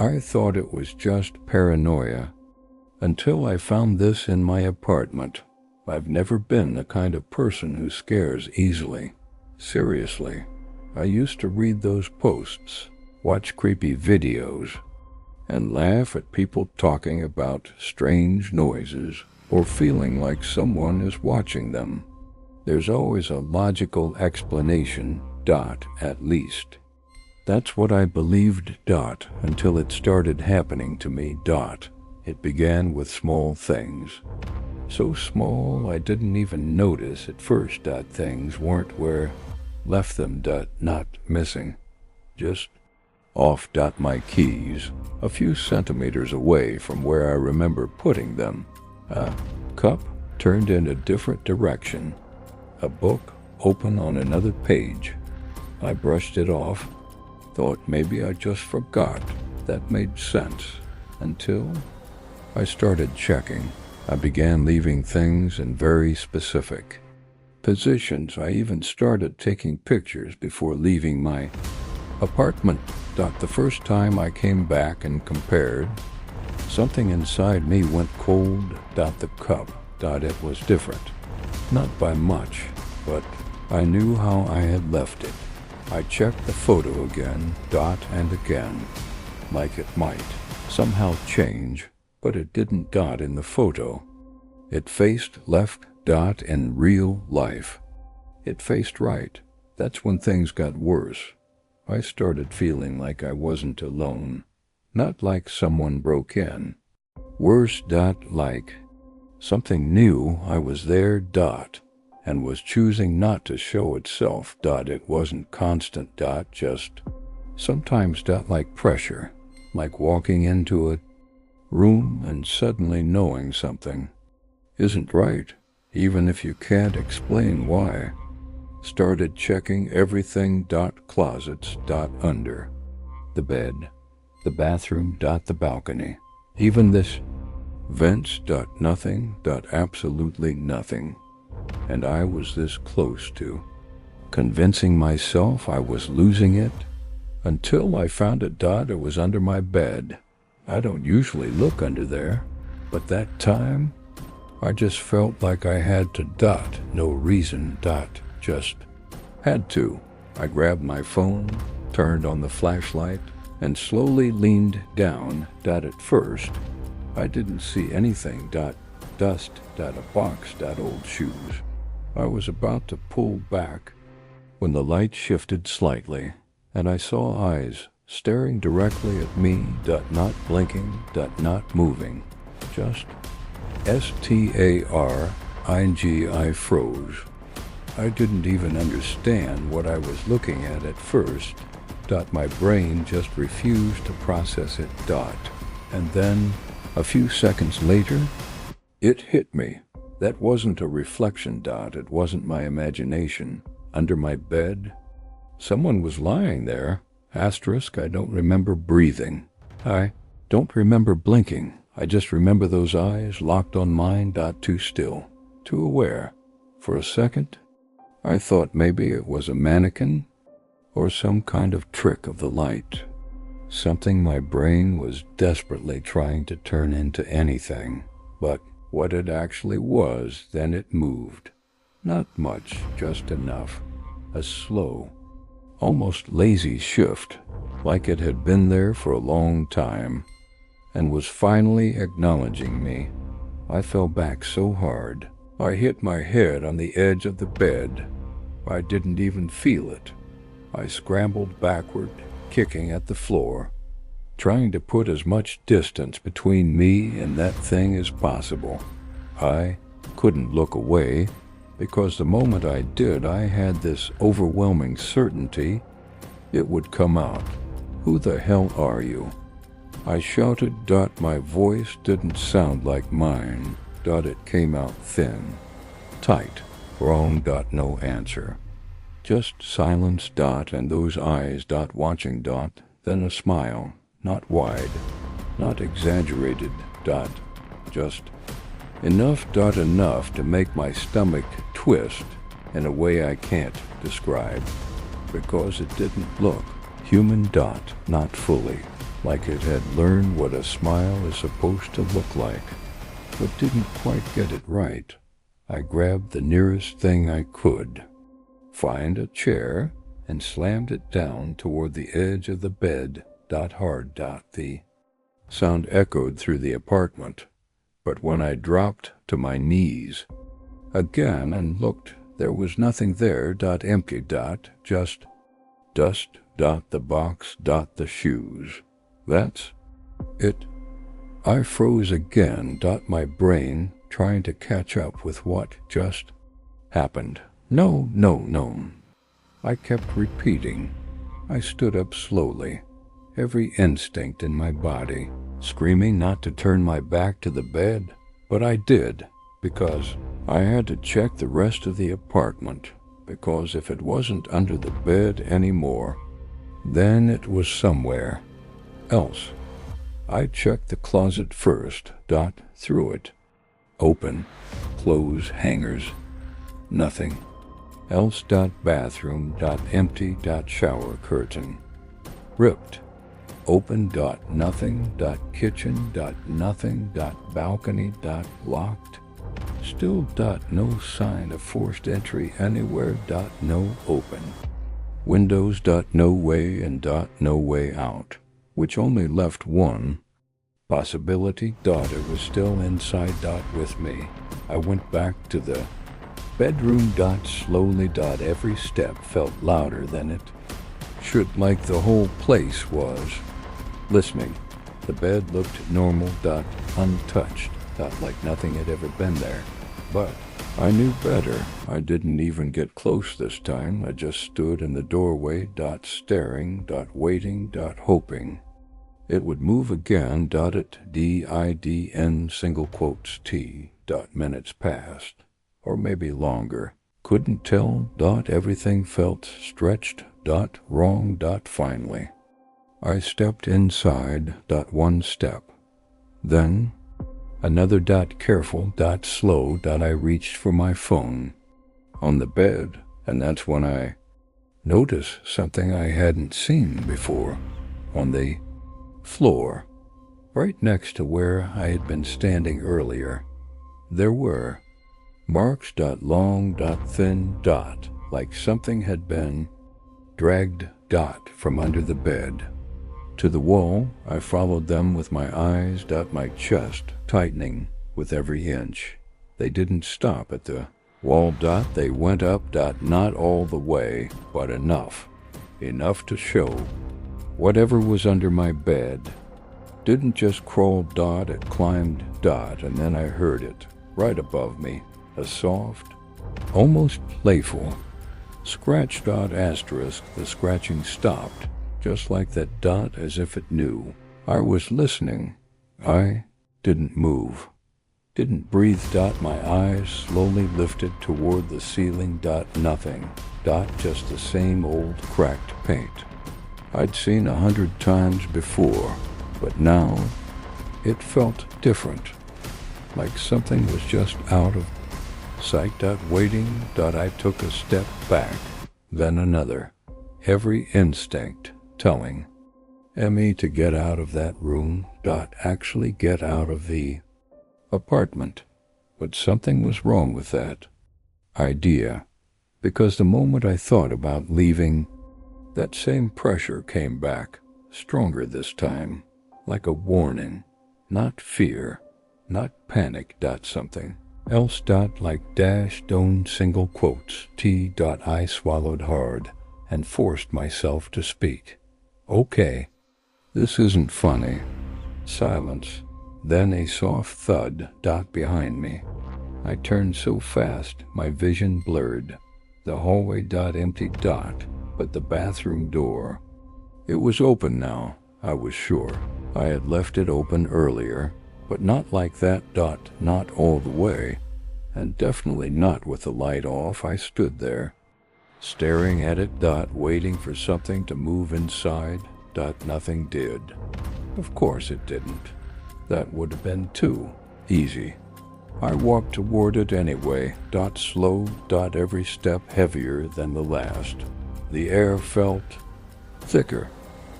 I thought it was just paranoia until I found this in my apartment. I've never been the kind of person who scares easily. Seriously, I used to read those posts, watch creepy videos, and laugh at people talking about strange noises or feeling like someone is watching them. There's always a logical explanation, at least. That's what I believed, until it started happening to me, It began with small things. So small I didn't even notice at first, things weren't where left them, not missing. Just off, my keys, a few centimeters away from where I remember putting them. A cup turned in a different direction. A book open on another page. I brushed it off, thought maybe I just forgot. That made sense, until I started checking. I began leaving things in very specific positions. I even started taking pictures before leaving my apartment. The first time I came back and compared, something inside me went cold. The cup, it was different. Not by much, but I knew how I had left it. I checked the photo again, and again, like it might somehow change, but it didn't, in the photo. It faced left, in real life. It faced right. That's when things got worse. I started feeling like I wasn't alone. Not like someone broke in. Worse, like something knew I was there, and was choosing not to show itself, It wasn't constant, just sometimes, like pressure, like walking into a room and suddenly knowing something isn't right, even if you can't explain why. Started checking everything, closets, under the bed, the bathroom, the balcony, even this vents, nothing, absolutely nothing. And I was this close to convincing myself I was losing it, until I found it, it was under my bed. I don't usually look under there, but that time, I just felt like I had to, no reason, just had to. I grabbed my phone, turned on the flashlight, and slowly leaned down, at first. I didn't see anything, dust, a box, old shoes. I was about to pull back when the light shifted slightly, and I saw eyes staring directly at me, not blinking, not moving. Just staring. I froze. I didn't even understand what I was looking at first. My brain just refused to process it, and then, a few seconds later, it hit me. That wasn't a reflection, it wasn't my imagination. Under my bed, someone was lying there. I don't remember breathing. I don't remember blinking. I just remember those eyes locked on mine, too still, too aware. For a second, I thought maybe it was a mannequin or some kind of trick of the light. Something my brain was desperately trying to turn into anything. But what it actually was, then it moved. Not much, just enough. A slow, almost lazy shift, like it had been there for a long time, and was finally acknowledging me. I fell back so hard, I hit my head on the edge of the bed. I didn't even feel it. I scrambled backward, kicking at the floor, trying to put as much distance between me and that thing as possible. I couldn't look away, because the moment I did, I had this overwhelming certainty it would come out. "Who the hell are you?" I shouted. My voice didn't sound like mine. It came out thin, tight, wrong. No answer. Just silence. And those eyes. Watching. Then a smile, not wide, not exaggerated. Just enough. Enough to make my stomach twist in a way I can't describe, because it didn't look human. Not fully. like it had learned what a smile is supposed to look like, but didn't quite get it right. I grabbed the nearest thing I could find, a chair, and slammed it down toward the edge of the bed. Hard. The sound echoed through the apartment, but when I dropped to my knees again and looked, there was nothing there. Empty. Just dust. The box. The shoes. That's it. I froze again. My brain trying to catch up with what just happened. No. I kept repeating. I stood up slowly, every instinct in my body screaming not to turn my back to the bed, but I did, because I had to check the rest of the apartment, because if it wasn't under the bed anymore, then it was somewhere else. I checked the closet first. Through it. Open, close, hangers. Nothing else. Bathroom. Empty. Shower curtain. Ripped. Open. Nothing. Kitchen. Nothing. Balcony. Locked. Still. No sign of forced entry anywhere. No open. Windows. No way in. No way out, which only left one possibility. It was still inside. With me. I went back to the bedroom. Slowly. Every step felt louder than it should, like the whole place was listening. The bed looked normal. Untouched. Like nothing had ever been there. But I knew better. I didn't even get close this time. I just stood in the doorway. Staring. Waiting. Hoping it would move again. It DIDN single quotes T. Minutes passed, or maybe longer. Couldn't tell. Everything felt stretched. Wrong. Finally, I stepped inside. One step. Then another. Careful. Slow. I reached for my phone on the bed, and that's when I noticed something I hadn't seen before. On the floor, right next to where I had been standing earlier, there were marks. Long. Thin. Like something had been dragged. From under the bed to the wall. I followed them with my eyes. My chest tightening with every inch. They didn't stop at the wall. They went up. Not all the way, but enough to show whatever was under my bed. Didn't just crawl. It climbed. And then I heard it right above me, a soft, almost playful scratch. Asterisk. The scratching stopped, just like that. As if it knew I was listening. I didn't move, didn't breathe. My eyes slowly lifted toward the ceiling. Nothing. Just the same old cracked paint I'd seen 100 times before, but now it felt different, like something was just out of sight. Waiting. I took a step back, then another, every instinct telling Emmy to get out of that room. Actually get out of the apartment. But something was wrong with that idea, because the moment I thought about leaving, that same pressure came back, stronger this time, like a warning. Not fear, not panic. Something else. Like don't single quotes T. I swallowed hard and forced myself to speak. Okay, this isn't funny. Silence. Then a soft thud. Behind me. I turned so fast, my vision blurred. The hallway. Empty. But the bathroom door. It was open now, I was sure. I had left it open earlier, but not like that. Not all the way, and definitely not with the light off. I stood there, staring at it. Waiting for something to move inside. Nothing did. Of course it didn't. That would have been too easy. I walked toward it anyway. Slow. Every step heavier than the last. The air felt thicker,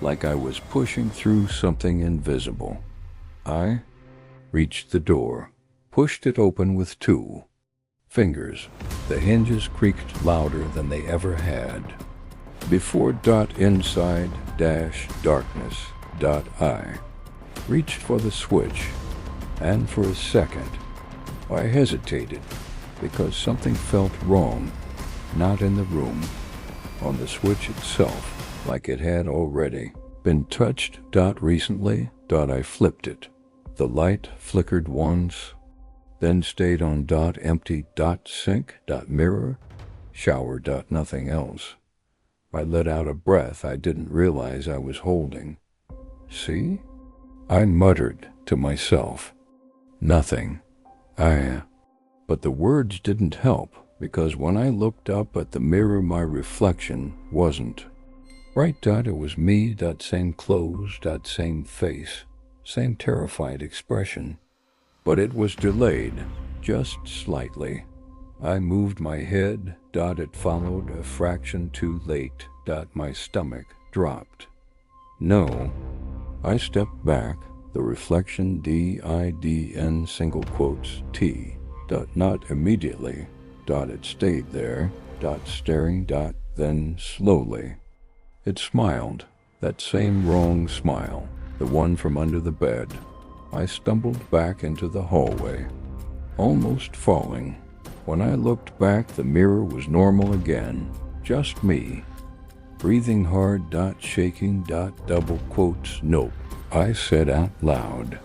like I was pushing through something invisible. I reached the door, pushed it open with 2 fingers. The hinges creaked louder than they ever had. Before inside darkness I reached for the switch, and for a second I hesitated because something felt wrong, not in the room, on the switch itself, like it had already been touched. Recently. I flipped it. The light flickered once, then stayed on empty. Sink. Mirror. Shower. Nothing else. I let out a breath I didn't realize I was holding. See? I muttered to myself. Nothing. But the words didn't help, because when I looked up at the mirror, my reflection wasn't. Right. It was me. Same clothes. Same face. Same terrified expression. But it was delayed, just slightly. I moved my head. It followed a fraction too late. My stomach dropped. No. I stepped back. The reflection DIDN single quotes T. Not immediately. It stayed there. Staring. Then slowly. It smiled. That same wrong smile. The one from under the bed. I stumbled back into the hallway, almost falling. When I looked back, the mirror was normal again. Just me. Breathing hard. Shaking. Double quotes. Nope. I said out loud.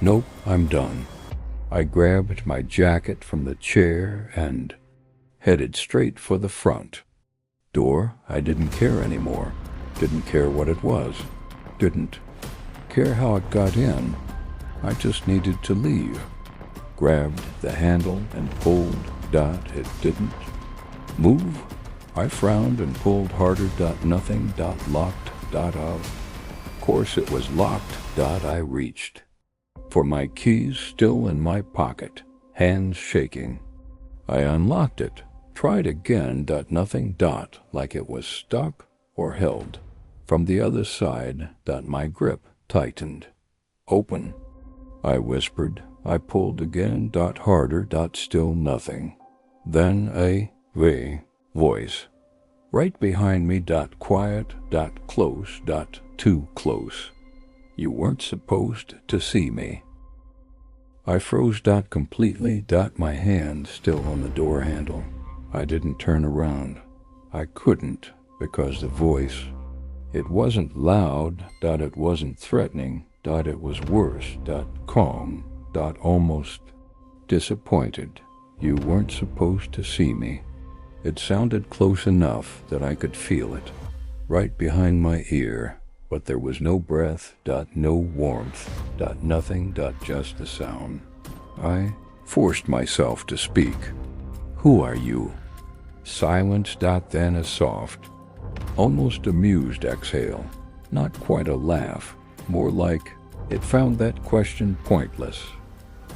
Nope, I'm done. I grabbed my jacket from the chair and headed straight for the front door. I didn't care anymore. Didn't care what it was. Didn't care how it got in. I just needed to leave. Grabbed the handle and pulled. It didn't move. I frowned and pulled harder. Nothing. Locked. Of course it was locked. I reached for my keys, still in my pocket, hands shaking. I unlocked it, tried again. Nothing. Like it was stuck or held. From the other side. My grip tightened. Open. I whispered. I pulled again. Harder. Still nothing. Then a voice right behind me. Quiet. Close. Too close. You weren't supposed to see me. I froze. Completely. My hand still on the door handle. I didn't turn around. I couldn't, because the voice, it wasn't loud. It wasn't threatening. It was worse. Calm. Almost disappointed. You weren't supposed to see me. It sounded close enough that I could feel it, right behind my ear, but there was no breath. No warmth. Nothing. Just the sound. I forced myself to speak. Who are you? Silence. Then a soft, almost amused exhale. Not quite a laugh. More like it found that question pointless.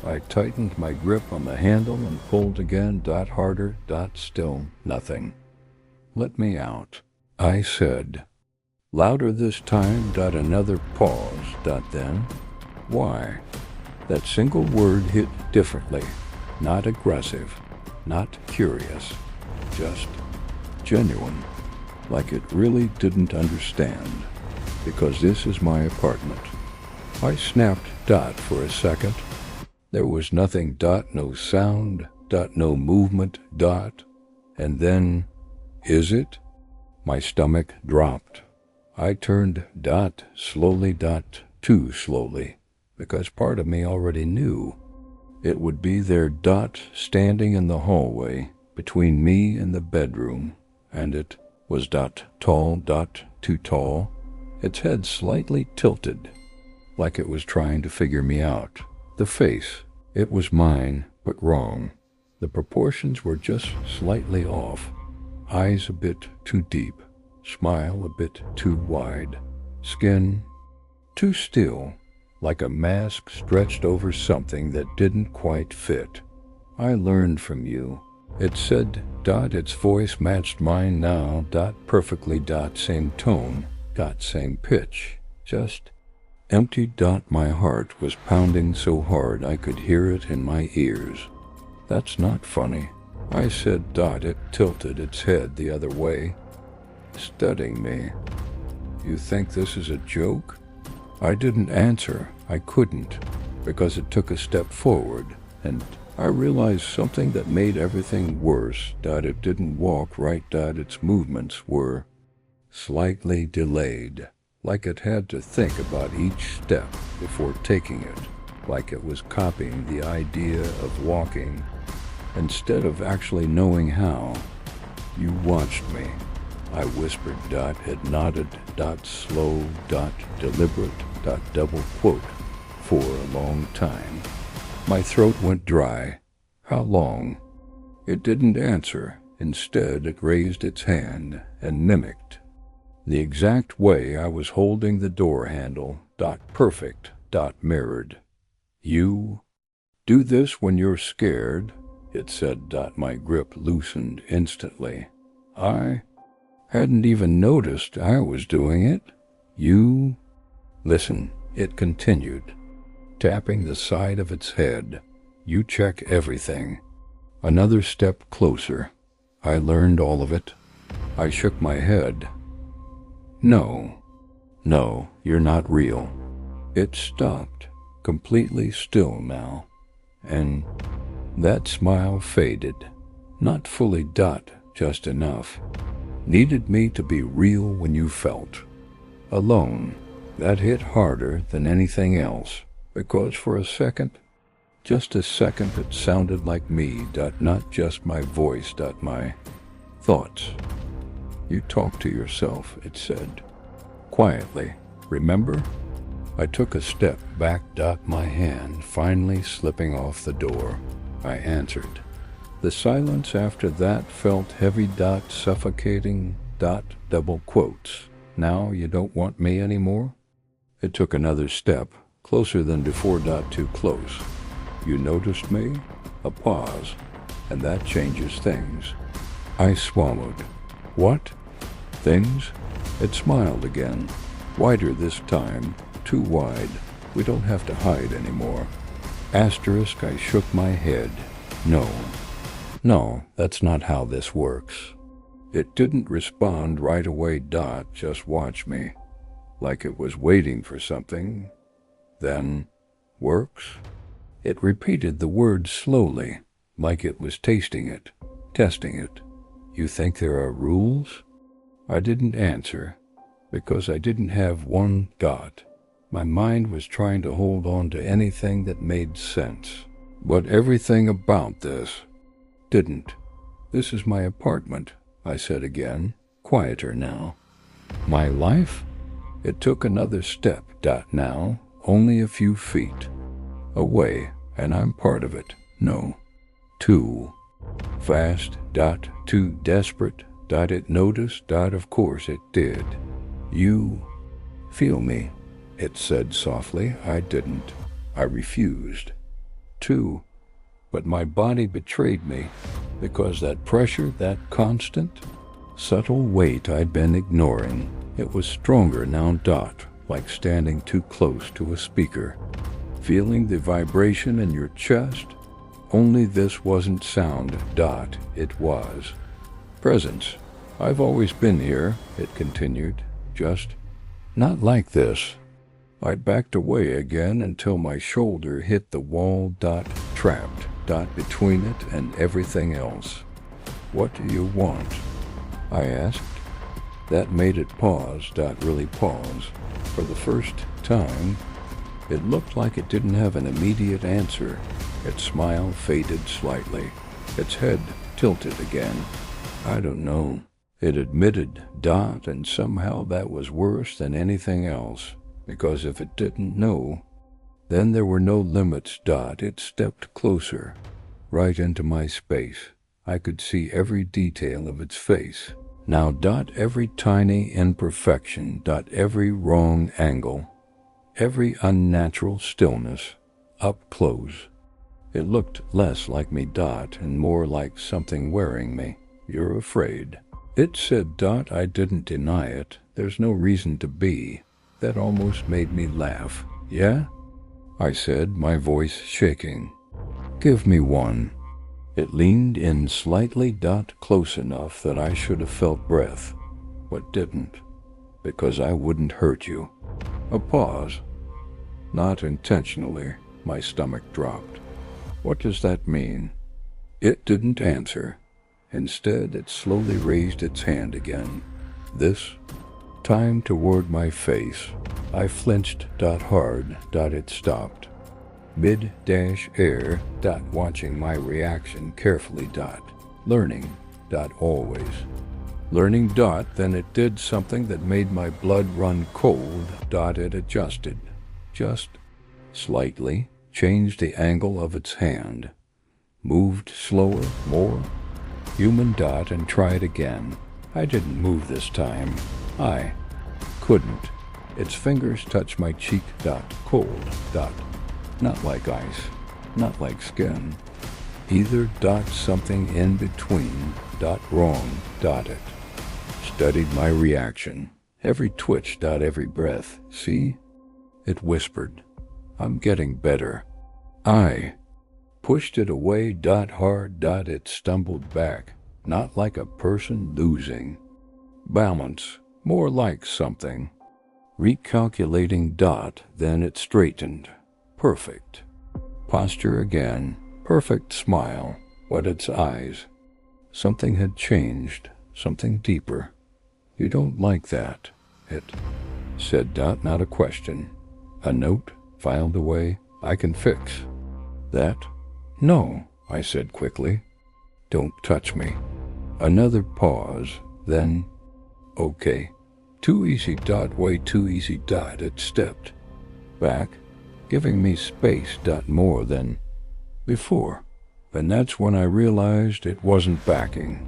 I tightened my grip on the handle and pulled again. Harder. Still nothing. Let me out, I said. Louder this time. Another pause. Then, why? That single word hit differently. Not aggressive. Not curious. Just genuine. Like it really didn't understand. Because this is my apartment. I snapped. For a second. There was nothing. No sound. No movement. And then, is it? My stomach dropped. I turned. Slowly. Too slowly. Because part of me already knew it would be there. Standing in the hallway between me and the bedroom. And it was. Tall. Too tall. Its head slightly tilted, like it was trying to figure me out. The face, it was mine, but wrong. The proportions were just slightly off. Eyes a bit too deep. Smile a bit too wide. Skin too still, like a mask stretched over something that didn't quite fit. I learned from you. It said. Its voice matched mine now. Perfectly. Same tone. Got same pitch, just empty. My heart was pounding so hard I could hear it in my ears. That's not funny, I said. It tilted its head the other way, studying me. You think this is a joke? I didn't answer. I couldn't, because it took a step forward, and I realized something that made everything worse. It didn't walk right. Its movements were slightly delayed, like it had to think about each step before taking it, like it was copying the idea of walking instead of actually knowing how. You watched me, I whispered. It nodded. Slow. Deliberate. Double quote. For a long time. My throat went dry. How long? It didn't answer. Instead, it raised its hand and mimicked the exact way I was holding the door handle. Perfect. Mirrored. You do this when you're scared, it said. My grip loosened instantly. I hadn't even noticed I was doing it. You listen, it continued, tapping the side of its head. You check everything. Another step closer. I learned all of it. I shook my head. No, you're not real. It stopped, completely still now, and that smile faded. Not fully. Just enough. Needed me to be real when you felt alone. That hit harder than anything else, because for a second, just a second, it sounded like me. Not just my voice. My thoughts. You talk to yourself, it said, quietly. Remember? I took a step back. My hand finally slipping off the door. I answered. The silence after that felt heavy. Suffocating. Double quotes. Now you don't want me anymore? It took another step, closer than before. Too close. You noticed me? A pause. And that changes things. I swallowed. What? Things? It smiled again. Wider this time. Too wide. We don't have to hide anymore. Asterisk. I shook my head. No, that's not how this works. It didn't respond right away. Just watch me. Like it was waiting for something. Then, works? It repeated the word slowly, like it was tasting it, testing it. You think there are rules? I didn't answer, because I didn't have one. My mind was trying to hold on to anything that made sense. But everything about this didn't. This is my apartment, I said again, quieter now. My life? It took another step. Now, only a few feet away, and I'm part of it. No. Too fast. Too desperate. It noticed. Of course it did. You feel me, it said softly. I didn't. I refused. Too. But my body betrayed me, because that pressure, that constant, subtle weight I'd been ignoring, it was stronger now. Like standing too close to a speaker. Feeling the vibration in your chest. Only this wasn't sound. It was presence. I've always been here, it continued, just not like this. I backed away again until my shoulder hit the wall. Trapped. Between it and everything else. What do you want? I asked. That made it pause. Really pause. For the first time, it looked like it didn't have an immediate answer. Its smile faded slightly. Its head tilted again. I don't know, it admitted. And somehow that was worse than anything else, because if it didn't know, then there were no limits. It stepped closer, right into my space. I could see every detail of its face. Now. Every tiny imperfection. Every wrong angle. Every unnatural stillness. Up close. It looked less like me. And more like something wearing me. You're afraid, it said. I didn't deny it. There's no reason to be. That almost made me laugh. Yeah? I said, my voice shaking. Give me one. It leaned in slightly, close enough that I should have felt breath, but didn't, because I wouldn't hurt you. A pause. Not intentionally, my stomach dropped. What does that mean? It didn't answer. Instead, it slowly raised its hand again. This time toward my face. I flinched hard. It stopped. Mid-air. Watching my reaction carefully. Learning. Always. Learning. Then it did something that made my blood run cold. It adjusted. Just slightly. Changed the angle of its hand. Moved slower, more. Human. And tried again. I didn't move this time. I couldn't. Its fingers touched my cheek. Cold. Not like ice. Not like skin. Either. Something in between. Wrong. It studied my reaction. Every twitch. Every breath. See? It whispered. I'm getting better. I pushed it away. Hard. It stumbled back. Not like a person losing balance. More like something. Recalculating. Then it straightened. Perfect. Posture again. Perfect smile. What its eyes. Something had changed. Something deeper. You don't like that. It said. Not a question. A note filed away. I can fix that. No, I said quickly. Don't touch me. Another pause. Then, okay. Too easy. Way too easy. It stepped back, giving me space. More than before. And that's when I realized it wasn't backing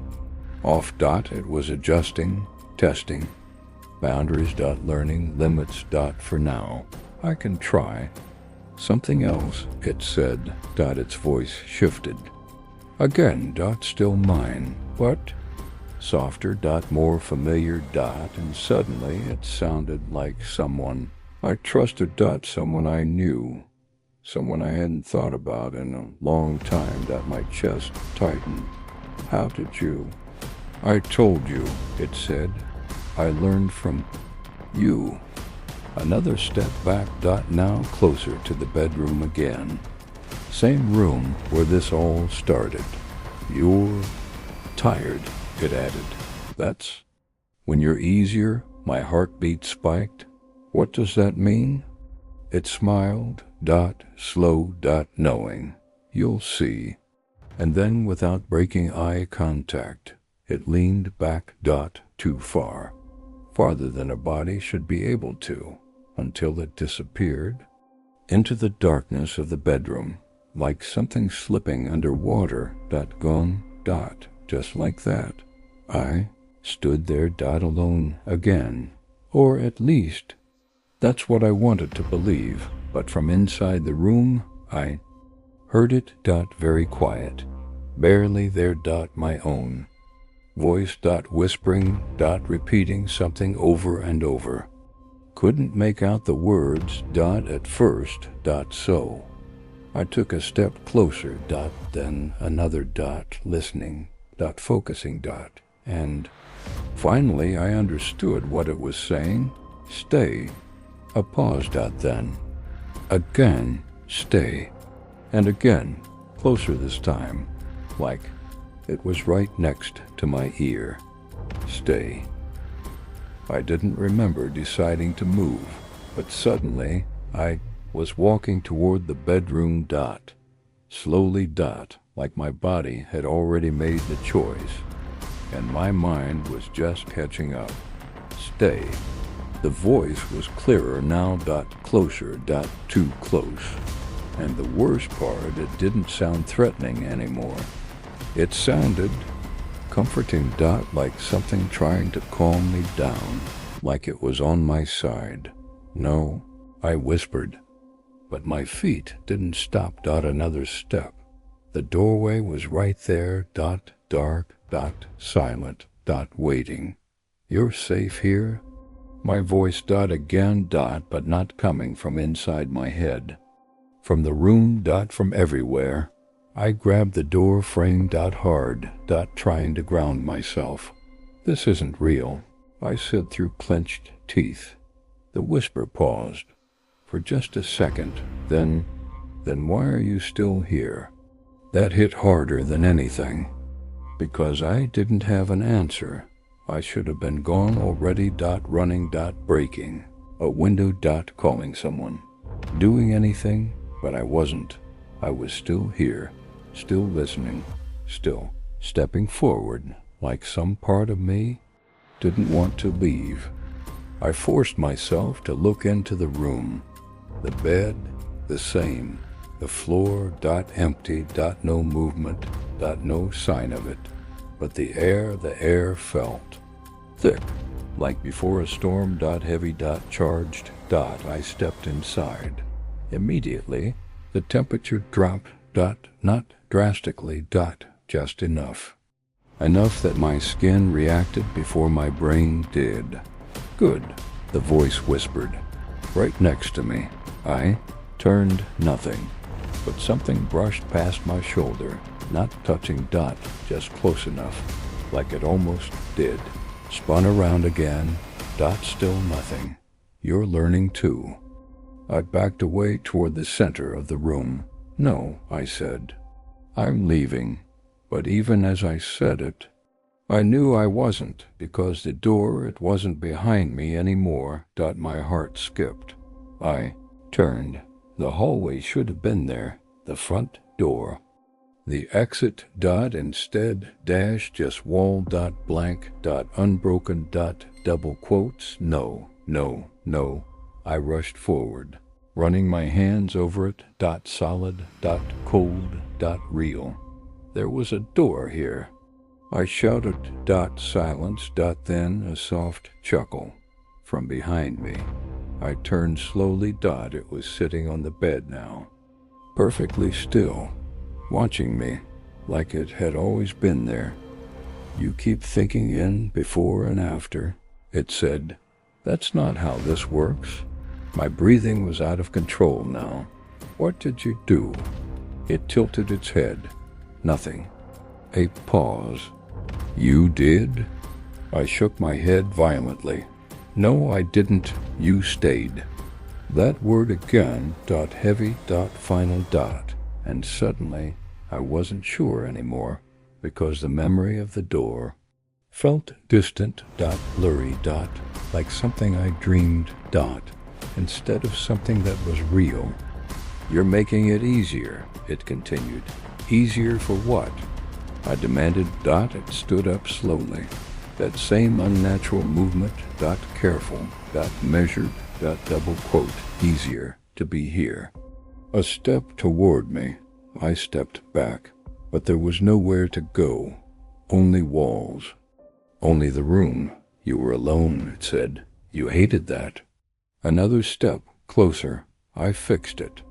off. It was adjusting, testing, boundaries. Learning, limits. For now, I can try something else, it said. Its voice shifted. Again. Still mine, but softer. More familiar. And suddenly it sounded like someone I trusted. Someone I knew. Someone I hadn't thought about in a long time. My chest tightened. How did you? I told you, it said. I learned from you. Another step back. Now closer to the bedroom again. Same room where this all started. You're tired, it added. That's when you're easier. My heartbeat spiked. What does that mean? It smiled. Slow. Knowing. You'll see. And then, without breaking eye contact, it leaned back. Too far. Farther than a body should be able to. Until it disappeared into the darkness of the bedroom, like something slipping under water. Gone. Just like that. I stood there. Alone again. Or at least, that's what I wanted to believe. But from inside the room, I heard it. Very quiet. Barely there. My own voice. Whispering. Repeating something over and over. Couldn't make out the words. At first. So I took a step closer. Then another. Listening. Focusing. And finally I understood what it was saying. Stay. A pause. Then again. Stay. And again. Closer this time. Like it was right next to my ear. Stay. I didn't remember deciding to move, but suddenly I was walking toward the bedroom. Slowly. Like my body had already made the choice, and my mind was just catching up. Stay. The voice was clearer now. Closer. Too close. And the worst part, it didn't sound threatening anymore. It sounded comforting. Like something trying to calm me down, like it was on my side. No, I whispered. But my feet didn't stop. Another step. The doorway was right there. Dark. Silent. Waiting. You're safe here? My voice dot again dot, but not coming from inside my head. From the room dot, from everywhere. I grabbed the door frame dot hard dot, trying to ground myself. This isn't real, I said through clenched teeth. The whisper paused for just a second, then why are you still here? That hit harder than anything, because I didn't have an answer. I should have been gone already dot, running dot, breaking a window dot, calling someone, doing anything, but I wasn't. I was still here, still listening, still stepping forward, like some part of me didn't want to leave. I forced myself to look into the room. The bed, the same. The floor dot, empty dot, no movement dot, no sign of it. But the air felt thick, like before a storm dot, heavy dot, charged dot. I stepped inside. Immediately, the temperature dropped dot, not drastically dot, just enough. Enough that my skin reacted before my brain did. Good, the voice whispered, right next to me. I turned nothing, but something brushed past my shoulder, not touching dot, just close enough, like it almost did. Spun around again, dot, still nothing. You're learning too. I backed away toward the center of the room. No, I said. I'm leaving. But even as I said it, I knew I wasn't, because the door, it wasn't behind me anymore. My heart skipped. I turned. The hallway should have been there. The front door. The exit dot, instead dash, just wall dot, blank dot, unbroken dot, double quotes. No, no, no. I rushed forward, running my hands over it dot, solid dot, cold dot, real. There was a door here. I shouted dot, silence dot, then a soft chuckle from behind me. I turned slowly dot. It was sitting on the bed now, perfectly still, watching me like it had always been there. You keep thinking in before and after, it said. That's not how this works. My breathing was out of control now. What did you do? It tilted its head. Nothing. A pause. You did? I shook my head violently. No, I didn't. You stayed. That word again, dot, heavy dot, final dot, and suddenly I wasn't sure anymore, because the memory of the door felt distant dot, blurry dot, like something I dreamed dot, instead of something that was real. You're making it easier, it continued. Easier for what? I demanded dot. It stood up slowly. That same unnatural movement dot, careful dot, measured dot, double quote, easier to be here. A step toward me. I stepped back, but there was nowhere to go. Only walls. Only the room. You were alone, it said. You hated that. Another step, closer. I fixed it.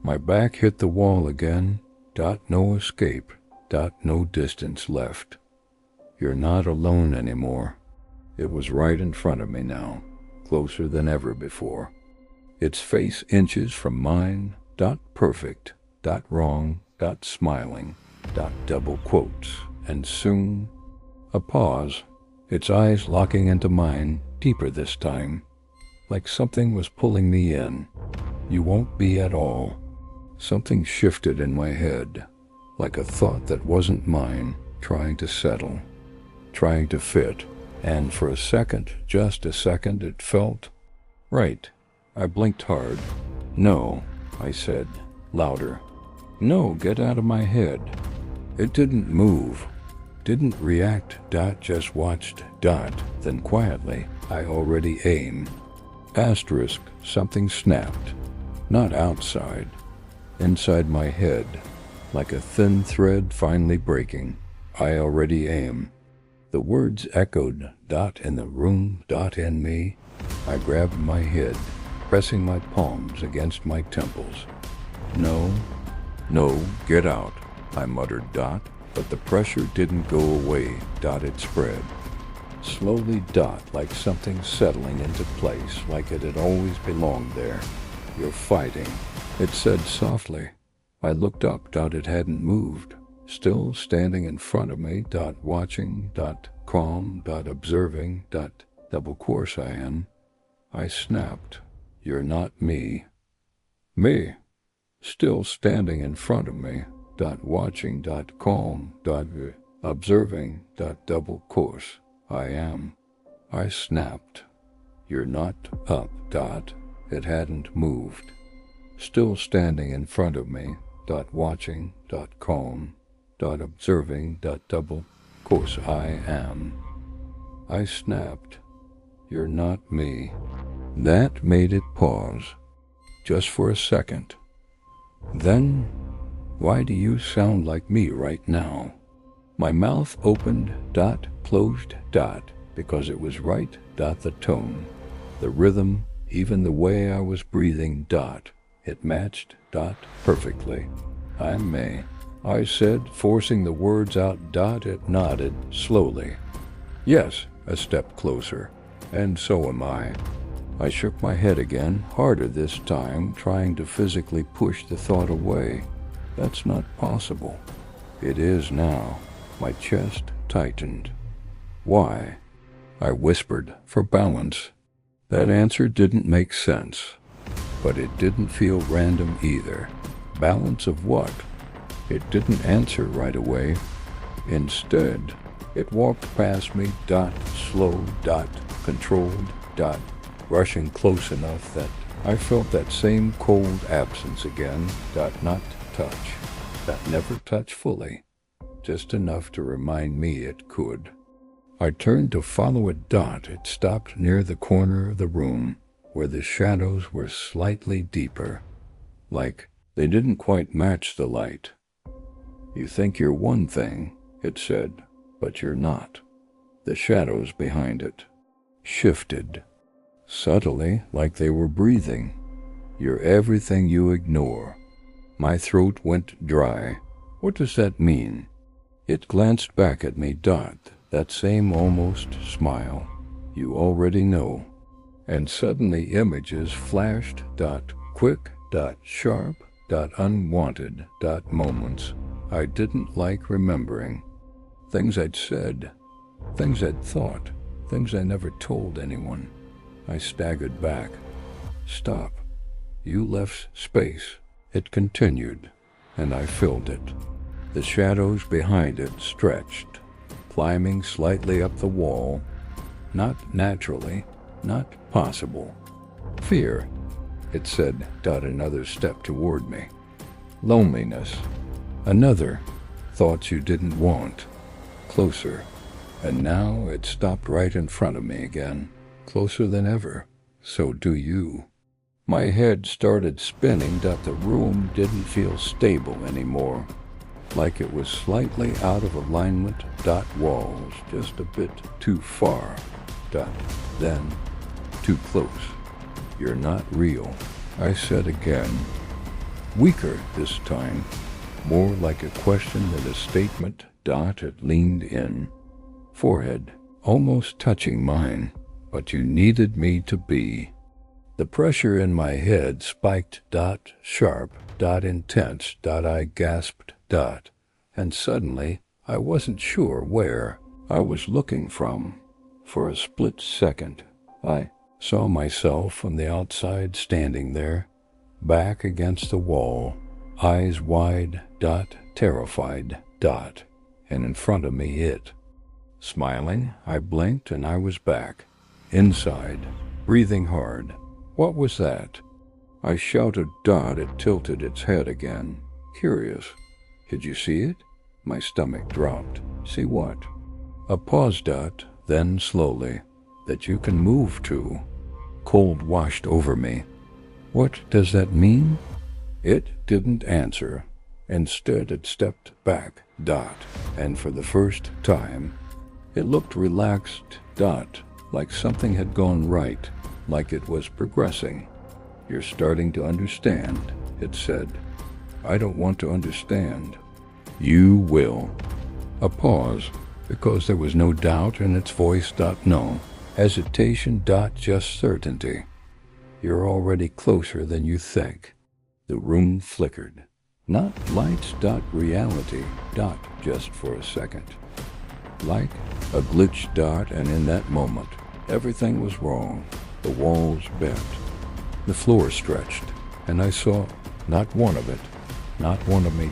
My back hit the wall again. Dot, no escape. Dot, no distance left. You're not alone anymore. It was right in front of me now, closer than ever before. Its face inches from mine. Dot, perfect. Dot, wrong. Dot, smiling. Dot, double quotes. And soon, a pause. Its eyes locking into mine, deeper this time, like something was pulling me in. You won't be at all. Something shifted in my head, like a thought that wasn't mine, trying to settle, trying to fit, and for a second, just a second, it felt right. I blinked hard. No, I said, louder. No, get out of my head. It didn't move, didn't react, dot, just watched, dot, then quietly, I already aimed. Asterisk, something snapped. Not outside. Inside my head, like a thin thread finally breaking. I already aim. The words echoed, dot, in the room, dot, in me. I grabbed my head, pressing my palms against my temples. No, no, get out, I muttered, dot, but the pressure didn't go away, dot, it spread. Slowly dot, like something settling into place, like it had always belonged there. You're fighting, it said softly. I looked up, dot, it hadn't moved. Still standing in front of me, dot, watching, dot, calm, dot, observing, dot, double course I am. I snapped, you're not me. Me, still standing in front of me, dot, watching, dot, calm, dot, observing, dot, double course I am. I snapped, you're not up, dot, it hadn't moved. Still standing in front of me, dot, watching, dot, calm, dot, observing, dot, double course I am. I snapped, you're not me. That made it pause, just for a second. Then, why do you sound like me right now? My mouth opened, dot, closed, dot, because it was right, dot, the tone, the rhythm, even the way I was breathing, dot, it matched, dot, perfectly. I'm May, I said, forcing the words out, dot, it nodded, slowly. Yes, a step closer, and so am I. I shook my head again, harder this time, trying to physically push the thought away. That's not possible. It is now. My chest tightened. Why? I whispered, for balance. That answer didn't make sense, but it didn't feel random either. Balance of what? It didn't answer right away. Instead, it walked past me, dot, slow, dot, controlled, dot, rushing close enough that I felt that same cold absence again, dot, not touch, that never touch fully, just enough to remind me it could. I turned to follow it, dot, it stopped near the corner of the room, where the shadows were slightly deeper, like they didn't quite match the light. You think you're one thing, it said, but you're not. The shadows behind it shifted, subtly, like they were breathing. You're everything you ignore. My throat went dry. What does that mean? It glanced back at me, dot, that same almost smile. You already know. And suddenly images flashed, dot, quick, dot, sharp, dot, unwanted, dot, moments I didn't like remembering. Things I'd said, things I'd thought, things I never told anyone. I staggered back. Stop. You left space. It continued, and I filled it. The shadows behind it stretched, climbing slightly up the wall. Not naturally, not possible. Fear, it said, dot, another step toward me. Loneliness. Another. Thoughts you didn't want. Closer. And now it stopped right in front of me again. Closer than ever. So do you. My head started spinning, dot, the room didn't feel stable anymore. Like it was slightly out of alignment, dot, walls just a bit too far, dot, then too close. You're not real, I said again. Weaker this time, more like a question than a statement, dot, it leaned in. Forehead, almost touching mine, but you needed me to be. The pressure in my head spiked, dot, sharp, dot, intense, dot, I gasped, dot, and suddenly I wasn't sure where I was looking from. For a split second, I saw myself from the outside standing there, back against the wall, eyes wide, dot, terrified, dot, and in front of me it. Smiling, I blinked and I was back, inside, breathing hard. What was that? I shouted, dot, it tilted its head again, curious. Did you see it? My stomach dropped. See what? A pause, dot, then slowly, that you can move to. Cold washed over me. What does that mean? It didn't answer. Instead, it stepped back, dot, and for the first time, it looked relaxed, dot, like something had gone right, like it was progressing. You're starting to understand, it said. I don't want to understand. You will. A pause. because there was no doubt in its voice. No hesitation. Just certainty. You're already closer than you think. The room flickered. Not lights. Reality. Just for a second. Like a glitch. And in that moment, everything was wrong. The walls bent. The floor stretched. And I saw not one of it. Not one of me.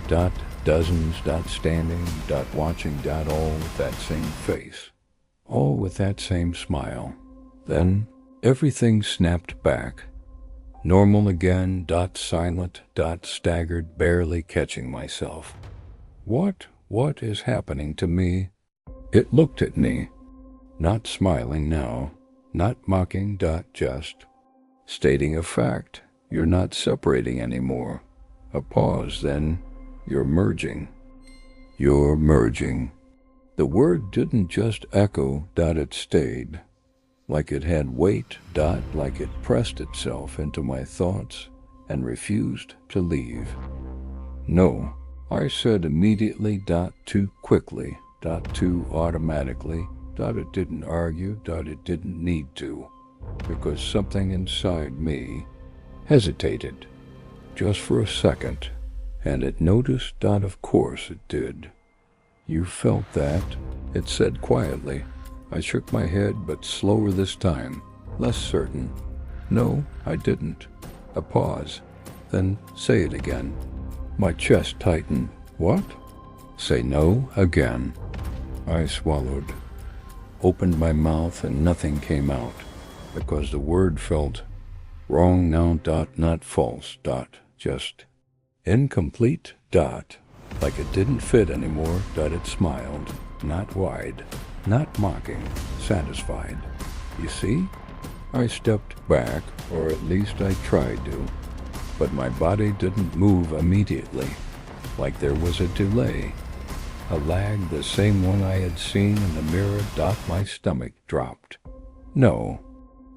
Dozens. Standing. Watching. All with that same face. All with that same smile. Then everything snapped back. Normal again. Silent. Staggered, barely catching myself. What is happening to me? It looked at me. Not smiling now. Not mocking. Just stating a fact. You're not separating anymore. A pause, then you're merging. You're merging. The word didn't just echo. It stayed. Like it had weight. Like it pressed itself into my thoughts and refused to leave. No, I said immediately. Too quickly. Too automatically. It didn't argue. It didn't need to. Because something inside me hesitated. Just for a second. And it noticed. Of course it did. You felt that? It said quietly. I shook my head, but slower this time. Less certain. No, I didn't. A pause. Then say it again. My chest tightened. What? Say no again. I swallowed. Opened my mouth and nothing came out. Because the word felt wrong now. Not false. Just incomplete. Like it didn't fit anymore. It smiled. Not wide. Not mocking. Satisfied. You see? I stepped back, or at least I tried to. But my body didn't move immediately. Like there was a delay. A lag, the same one I had seen in the mirror. My stomach dropped. No.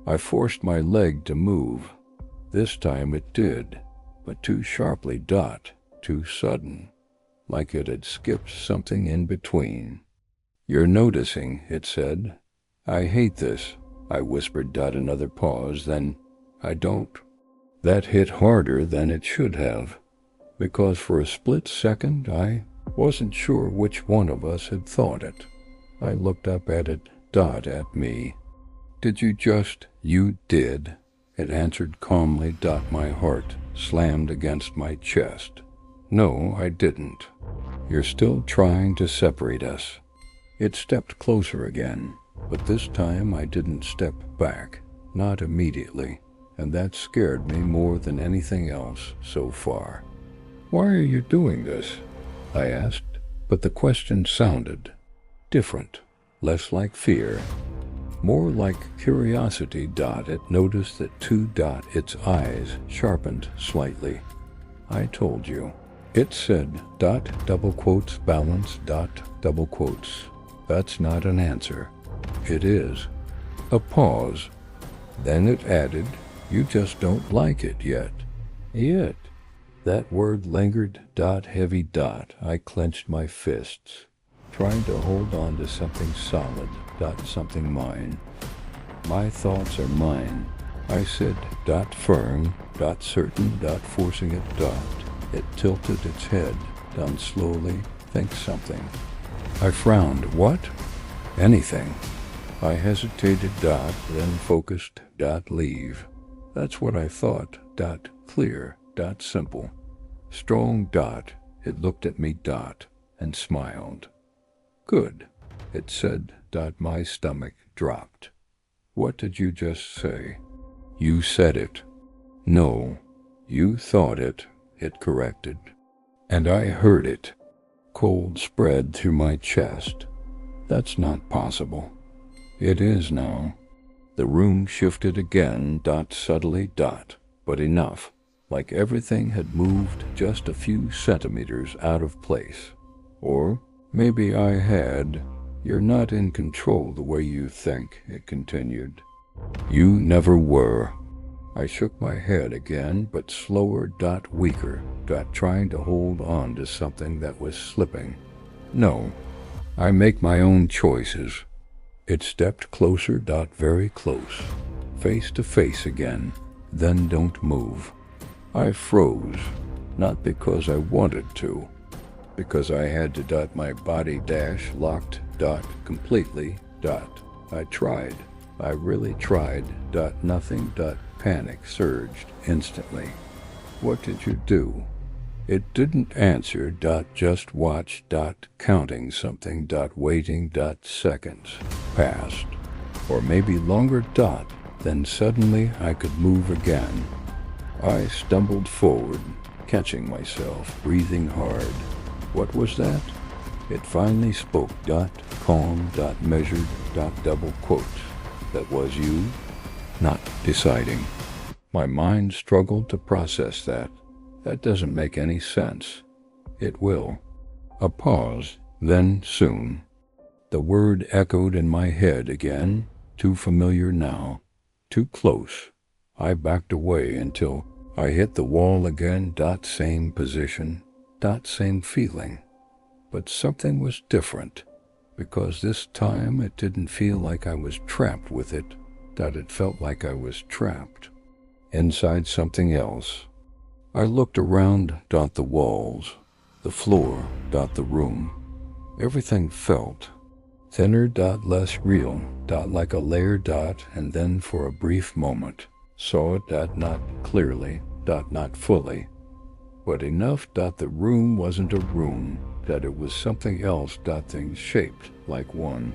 I forced my leg to move. This time it did. But too sharply. Too sudden. Like it had skipped something in between. You're noticing, it said. I hate this, I whispered. Another pause, then I don't. That hit harder than it should have. Because for a split second, I wasn't sure which one of us had thought it. I looked up at it. At me. Did you just? You did. It answered calmly. My heart slammed against my chest. No, I didn't. You're still trying to separate us. It stepped closer again, but this time I didn't step back, not immediately, and that scared me more than anything else so far. Why are you doing this? I asked, but the question sounded different, less like fear, more like curiosity. It noticed that its eyes sharpened slightly. I told you. It said, double quotes, balance, double quotes. That's not an answer. It is. A pause. Then it added, you just don't like it yet. Yet. That word lingered. Heavy. I clenched my fists, trying to hold on to something solid. Something mine. My thoughts are mine. I said, firm, certain, forcing it. It tilted its head down slowly. Think something. I frowned. What? Anything. I hesitated. Then focused. Leave. That's what I thought. Clear. Simple. Strong. It looked at me. And smiled. Good. It said. My stomach dropped. What did you just say? You said it. No. You thought it. It corrected. And I heard it. Cold spread through my chest. That's not possible. It is now. The room shifted again. Subtly. But enough. Like everything had moved just a few centimeters out of place. Or maybe I had. You're not in control the way you think, it continued. You never were. I shook my head again, but slower. Weaker. Trying to hold on to something that was slipping. No. I make my own choices. It stepped closer, very close, face to face again, then don't move. I froze, not because I wanted to, because I had to, my body locked, completely, I tried, I really tried, nothing, panic surged instantly. What did you do? It didn't answer, just watch, counting something, waiting, seconds passed, or maybe longer, then suddenly I could move again. I stumbled forward, catching myself, breathing hard. What was that? It finally spoke, calm, measured, double quotes. That was you? Not deciding. My mind struggled to process that. That doesn't make any sense. It will. A pause, then soon. The word echoed in my head again, too familiar now, too close. I backed away until I hit the wall again, same position, same feeling. But something was different, because this time it didn't feel like I was trapped with it, it felt like I was trapped inside something else. I looked around, the walls, the floor, the room. Everything felt thinner, less real, like a layer, and then for a brief moment, saw it, not clearly, not fully, but enough, the room wasn't a room, it was something else, things shaped like one,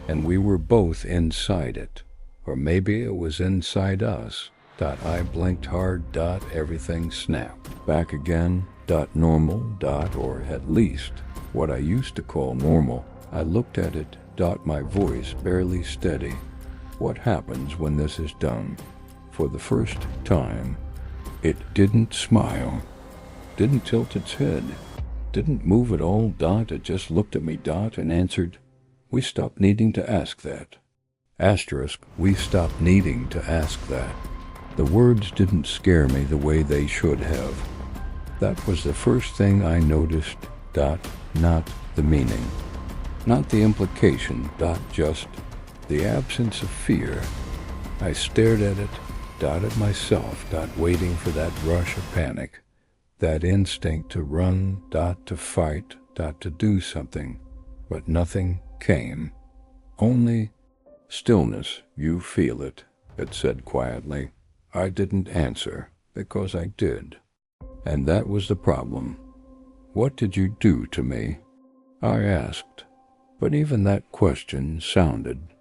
and we were both inside it, or maybe it was inside us. I blinked hard, everything snapped. Back again, normal, or at least what I used to call normal. I looked at it, my voice barely steady. What happens when this is done? For the first time, it didn't smile, didn't tilt its head, didn't move at all, it just looked at me, and answered, "We stopped needing to ask that." Asterisk, we stopped needing to ask that. The words didn't scare me the way they should have. That was the first thing I noticed, not the meaning, not the implication, just the absence of fear. I stared at it, at myself, waiting for that rush of panic, that instinct to run, to fight, to do something, but nothing came. Only stillness. You feel it, it said quietly. I didn't answer, because I did. And that was the problem. What did you do to me? I asked, but even that question sounded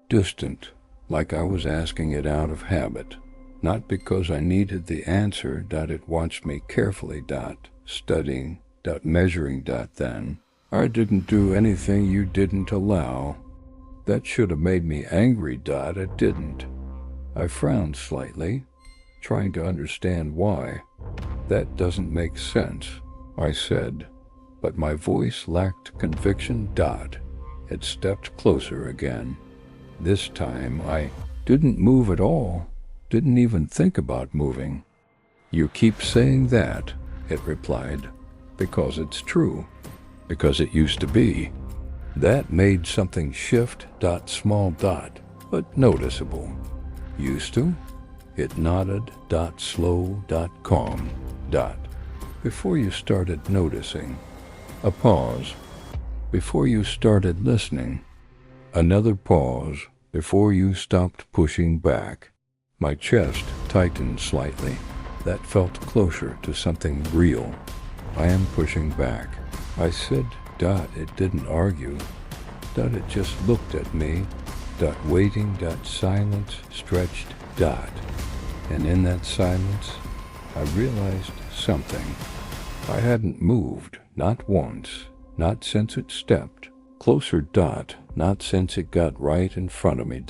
distant, like I was asking it out of habit, not because I needed the answer, it watched me carefully, studying, measuring, then. I didn't do anything you didn't allow. That should have made me angry, it didn't. I frowned slightly, trying to understand why. That doesn't make sense, I said, but my voice lacked conviction, It stepped closer again. This time I didn't move at all, didn't even think about moving. You keep saying that, it replied, because it's true, because it used to be. That made something shift, small, but noticeable. Used to? It nodded, slow, calm, before you started noticing. A pause, before you started listening. Another pause, before you stopped pushing back. My chest tightened slightly. That felt closer to something real. I am pushing back. I said, it didn't argue. It just looked at me, waiting, silence stretched, and in that silence, I realized something. I hadn't moved, not once, not since it stepped. Closer, not since it got right in front of me,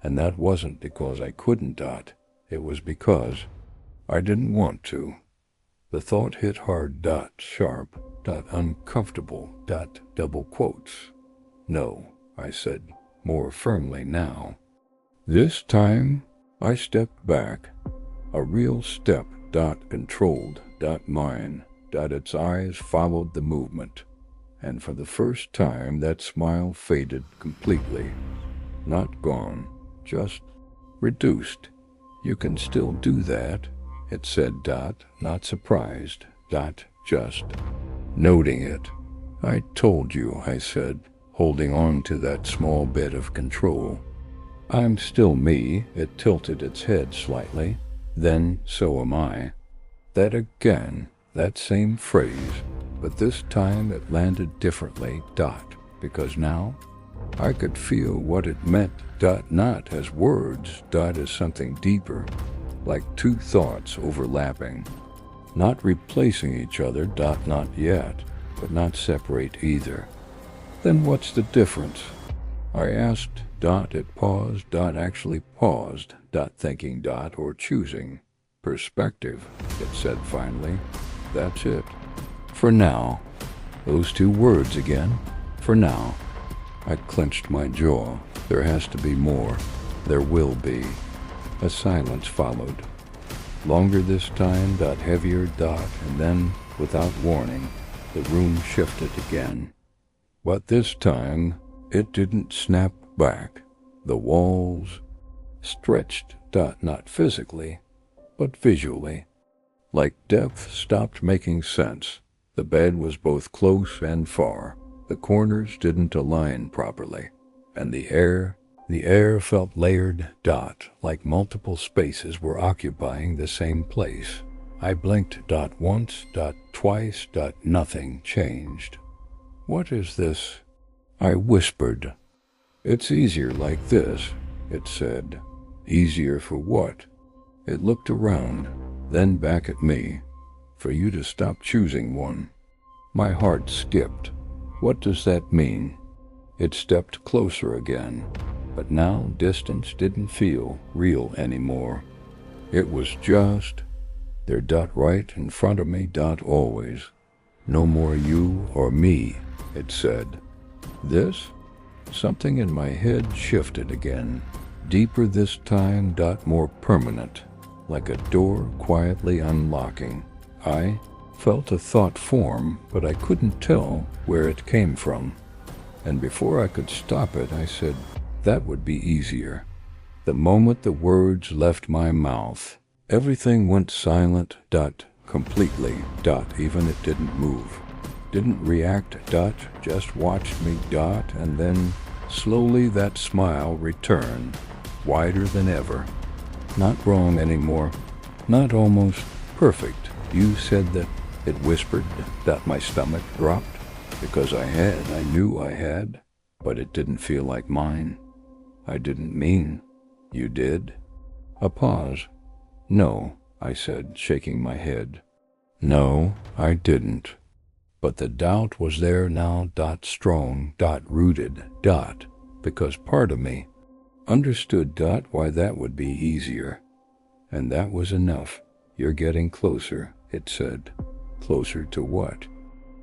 and that wasn't because I couldn't, it was because I didn't want to. The thought hit hard, sharp, uncomfortable, double quotes. No, I said, more firmly now. This time, I stepped back, a real step, controlled, mine, its eyes followed the movement, and for the first time that smile faded completely. Not gone, just reduced. You can still do that, it said. Not surprised. Just noting it. I told you, I said, holding on to that small bit of control. I'm still me. It tilted its head slightly. Then so am I. That again, that same phrase, but this time it landed differently, because now I could feel what it meant, not as words, as something deeper, like two thoughts overlapping, not replacing each other, not yet, but not separate either. Then what's the difference? I asked. It paused. Actually paused. Thinking. Or choosing. Perspective, it said finally. That's it. For now. Those two words again. For now. I clenched my jaw. There has to be more. There will be. A silence followed. Longer this time. Heavier. And then, without warning, the room shifted again. But this time, it didn't snap back. The walls stretched. Not physically, but visually. Like depth stopped making sense. The bed was both close and far. The corners didn't align properly. And the air felt layered. Like multiple spaces were occupying the same place. I blinked. Once. Twice. Nothing changed. What is this? I whispered. It's easier like this, it said. Easier for what? It looked around, then back at me. For you to stop choosing one. My heart skipped. What does that mean? It stepped closer again, but now distance didn't feel real anymore. It was just there. Right in front of me. Always. No more you or me, it said. This? Something in my head shifted again. Deeper this time. More permanent. Like a door quietly unlocking. I felt a thought form, but I couldn't tell where it came from. And before I could stop it, I said, that would be easier. The moment the words left my mouth, everything went silent. Completely. Even it didn't move. Didn't react. Just watched me. And then slowly that smile returned, wider than ever. Not wrong anymore. Not almost perfect. You said that. It whispered. My stomach dropped. Because I knew I had. But it didn't feel like mine. I didn't mean. You did? A pause. No, I said, shaking my head. No, I didn't. But the doubt was there now. Strong. Rooted. Because part of me understood. Why that would be easier. And that was enough. You're getting closer, it said. Closer to what?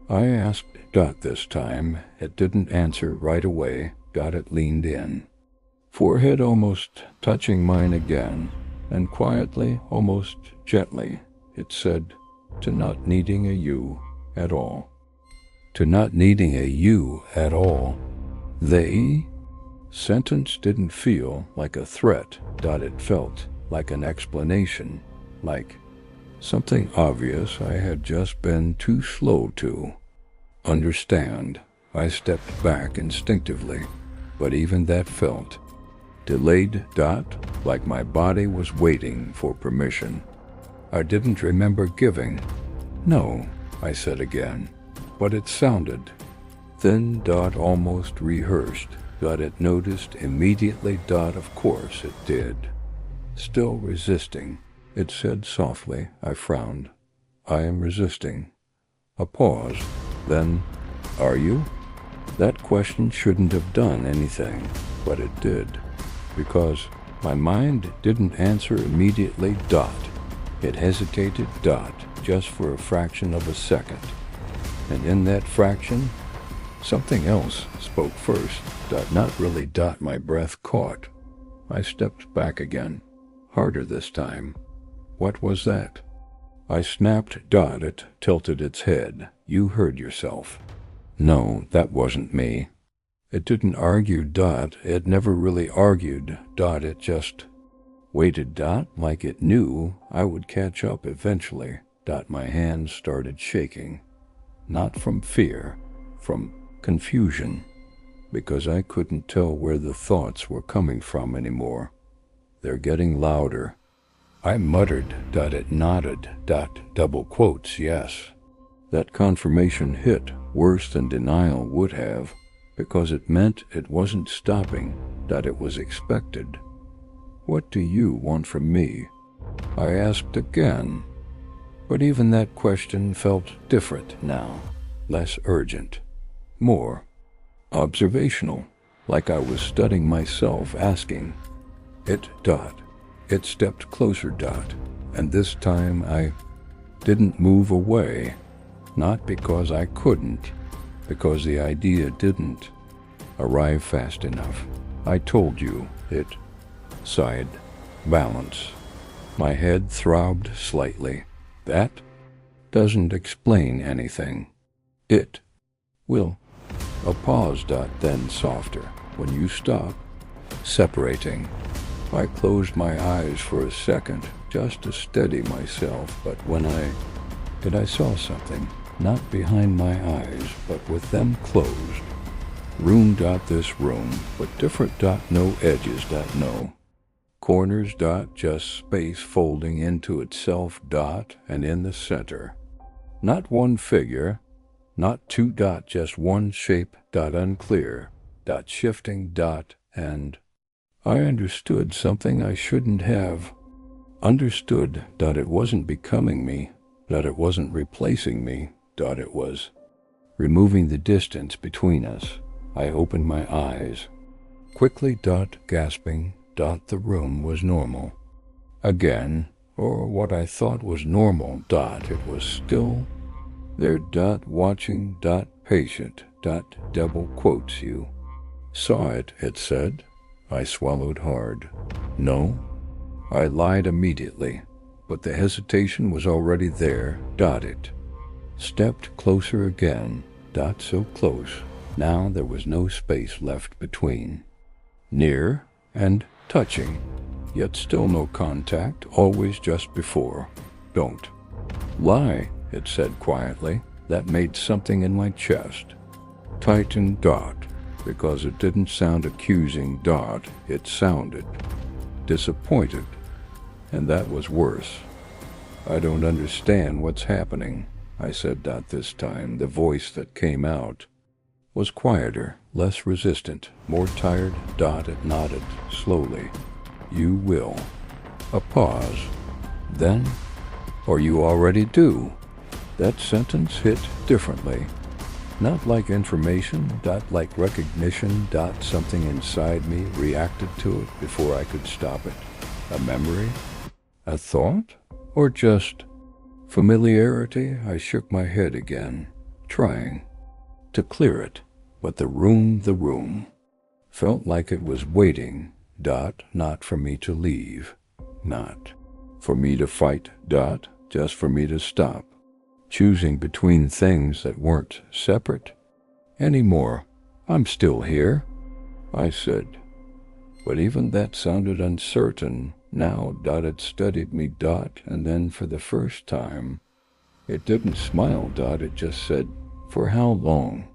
I asked. This time, it didn't answer right away. It leaned in. Forehead almost touching mine again, and quietly, almost gently, it said, to not needing a you at all. To not needing a you at all. They? Sentence didn't feel like a threat. It felt like an explanation, like something obvious I had just been too slow to understand. I stepped back instinctively, but even that felt delayed. Like my body was waiting for permission. I didn't remember giving. No, I said again, but it sounded. Then almost rehearsed. It noticed immediately. Of course it did. Still resisting, it said softly. I frowned. I am resisting. A pause. Then, are you? That question shouldn't have done anything, but it did. Because my mind didn't answer immediately. It hesitated. Just for a fraction of a second. And in that fraction, something else spoke first. Not really. My breath caught. I stepped back again. Harder this time. What was that? I snapped. It tilted its head. You heard yourself. No, that wasn't me. It didn't argue, Dot. It never really argued, Dot. It just waited, Dot, like it knew I would catch up eventually. Dot, my hands started shaking. Not from fear, from confusion, because I couldn't tell where the thoughts were coming from anymore. They're getting louder. I muttered, Dot. It nodded, Dot. Double quotes, yes. That confirmation hit worse than denial would have, because it meant it wasn't stopping, Dot. It was expected. What do you want from me? I asked again. But even that question felt different now, less urgent, more observational, like I was studying myself, asking. It, Dot. It stepped closer, Dot, and this time I didn't move away, not because I couldn't, because the idea didn't arrive fast enough. I told you, it sighed. Balance. My head throbbed slightly. That doesn't explain anything. It will. A pause, Dot, then softer. When you stop separating. I closed my eyes for a second, just to steady myself, but when I saw something, not behind my eyes, but with them closed. Room, Dot, this room, but different, Dot, no edges, Dot, no corners, Dot, just space folding into itself, Dot, and in the center. Not one figure, not two, Dot, just one shape, Dot, unclear, Dot, shifting, Dot, and I understood something I shouldn't have understood, Dot. It wasn't becoming me, Dot. It wasn't replacing me, Dot. It was removing the distance between us. I opened my eyes. Quickly, Dot, gasping, Dot, the room was normal. Again, or what I thought was normal, Dot. It was still there, Dot, watching, Dot, patient, Dot, double quotes you. Saw it, it said. I swallowed hard. No, I lied immediately, but the hesitation was already there, Dot. It stepped closer again, Dot, so close. Now there was no space left between. Near and touching, yet still no contact, always just before. Don't lie, it said quietly. That made something in my chest tighten, Dot. Because it didn't sound accusing, Dot. It sounded disappointed, and that was worse. I don't understand what's happening, I said, Dot, this time. The voice that came out was quieter, less resistant, more tired, Dot. It nodded slowly. You will. A pause. Then, or you already do. That sentence hit differently. Not like information, Dot, like recognition, Dot. Something inside me reacted to it before I could stop it. A memory? A thought? Or just familiarity? I shook my head again, trying to clear it. But the room, felt like it was waiting, Dot, not for me to leave. Not for me to fight, Dot, just for me to stop. Choosing between things that weren't separate anymore. I'm still here, I said. But even that sounded uncertain. Now, Dot, it studied me, Dot, and then for the first time, it didn't smile, Dot. It just said, for how long?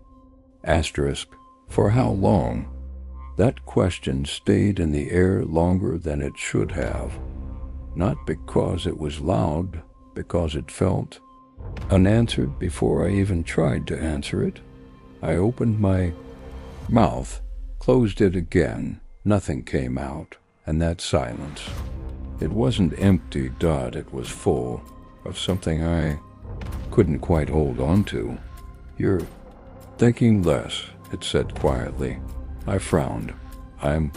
Asterisk, for how long? That question stayed in the air longer than it should have. Not because it was loud, because it felt unanswered before I even tried to answer it. I opened my mouth, closed it again. Nothing came out, and that silence. It wasn't empty, Dot. It was full of something I couldn't quite hold on to. You're thinking less, it said quietly. I frowned. I'm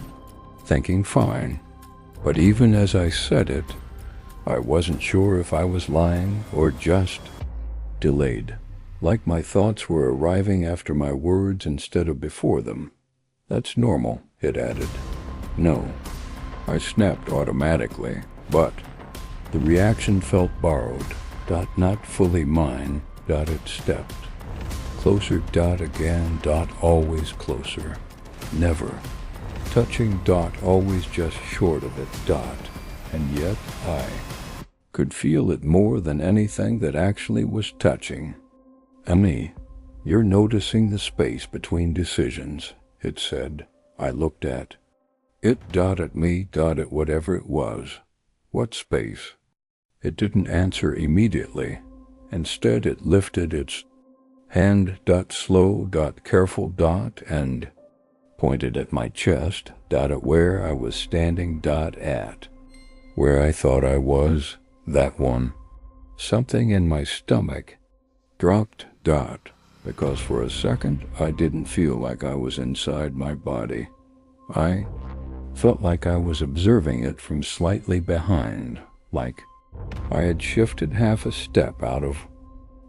thinking fine. But even as I said it, I wasn't sure if I was lying or just delayed, like my thoughts were arriving after my words instead of before them. That's normal, it added. No, I snapped automatically, but the reaction felt borrowed, Dot, not fully mine. Dot, it stepped Closer dot again, dot always closer. Never. Touching dot always just short of it dot. And yet I could feel it more than anything that actually was touching. Emmy, you're noticing the space between decisions, it said. I looked at it dot at me dot at whatever it was. What space? It didn't answer immediately. Instead it lifted its hand dot slow dot careful dot and pointed at my chest dot at where I was standing dot at. Where I thought I was, that one. Something in my stomach dropped dot, because for a second I didn't feel like I was inside my body. I felt like I was observing it from slightly behind, like I had shifted half a step out of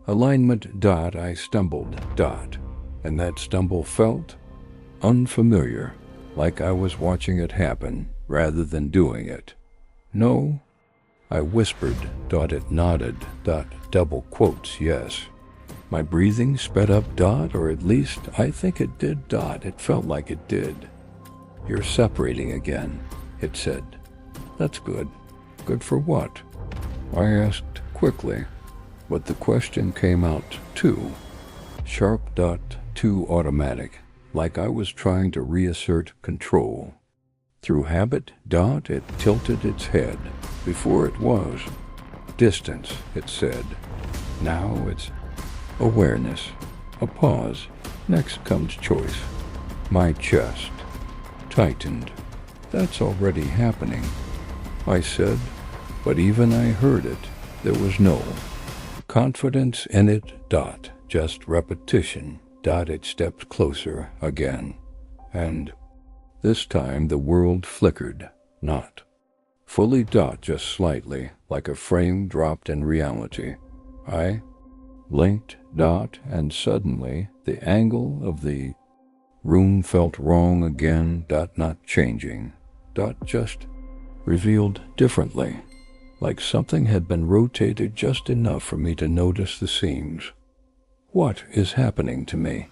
alignment dot. I stumbled dot, and that stumble felt unfamiliar, like I was watching it happen rather than doing it. No, I whispered dot. It nodded dot double quotes yes. My breathing sped up dot, or at least I think it did dot. It felt like it did. You're separating again, it said. That's good. Good for what? I asked quickly, but the question came out too. Sharp dot, too automatic, like I was trying to reassert control. Through habit dot, it tilted its head. Before it was distance, it said. Now it's awareness. A pause. Next comes choice. My chest tightened. That's already happening, I said, but even I heard it. There was no confidence in it dot, just repetition dot. It stepped closer again, and this time the world flickered, not fully dot, just slightly, like a frame dropped in reality. I blinked dot, and suddenly the angle of the room felt wrong again dot, not changing dot, just revealed differently, like something had been rotated just enough for me to notice the seams. What is happening to me?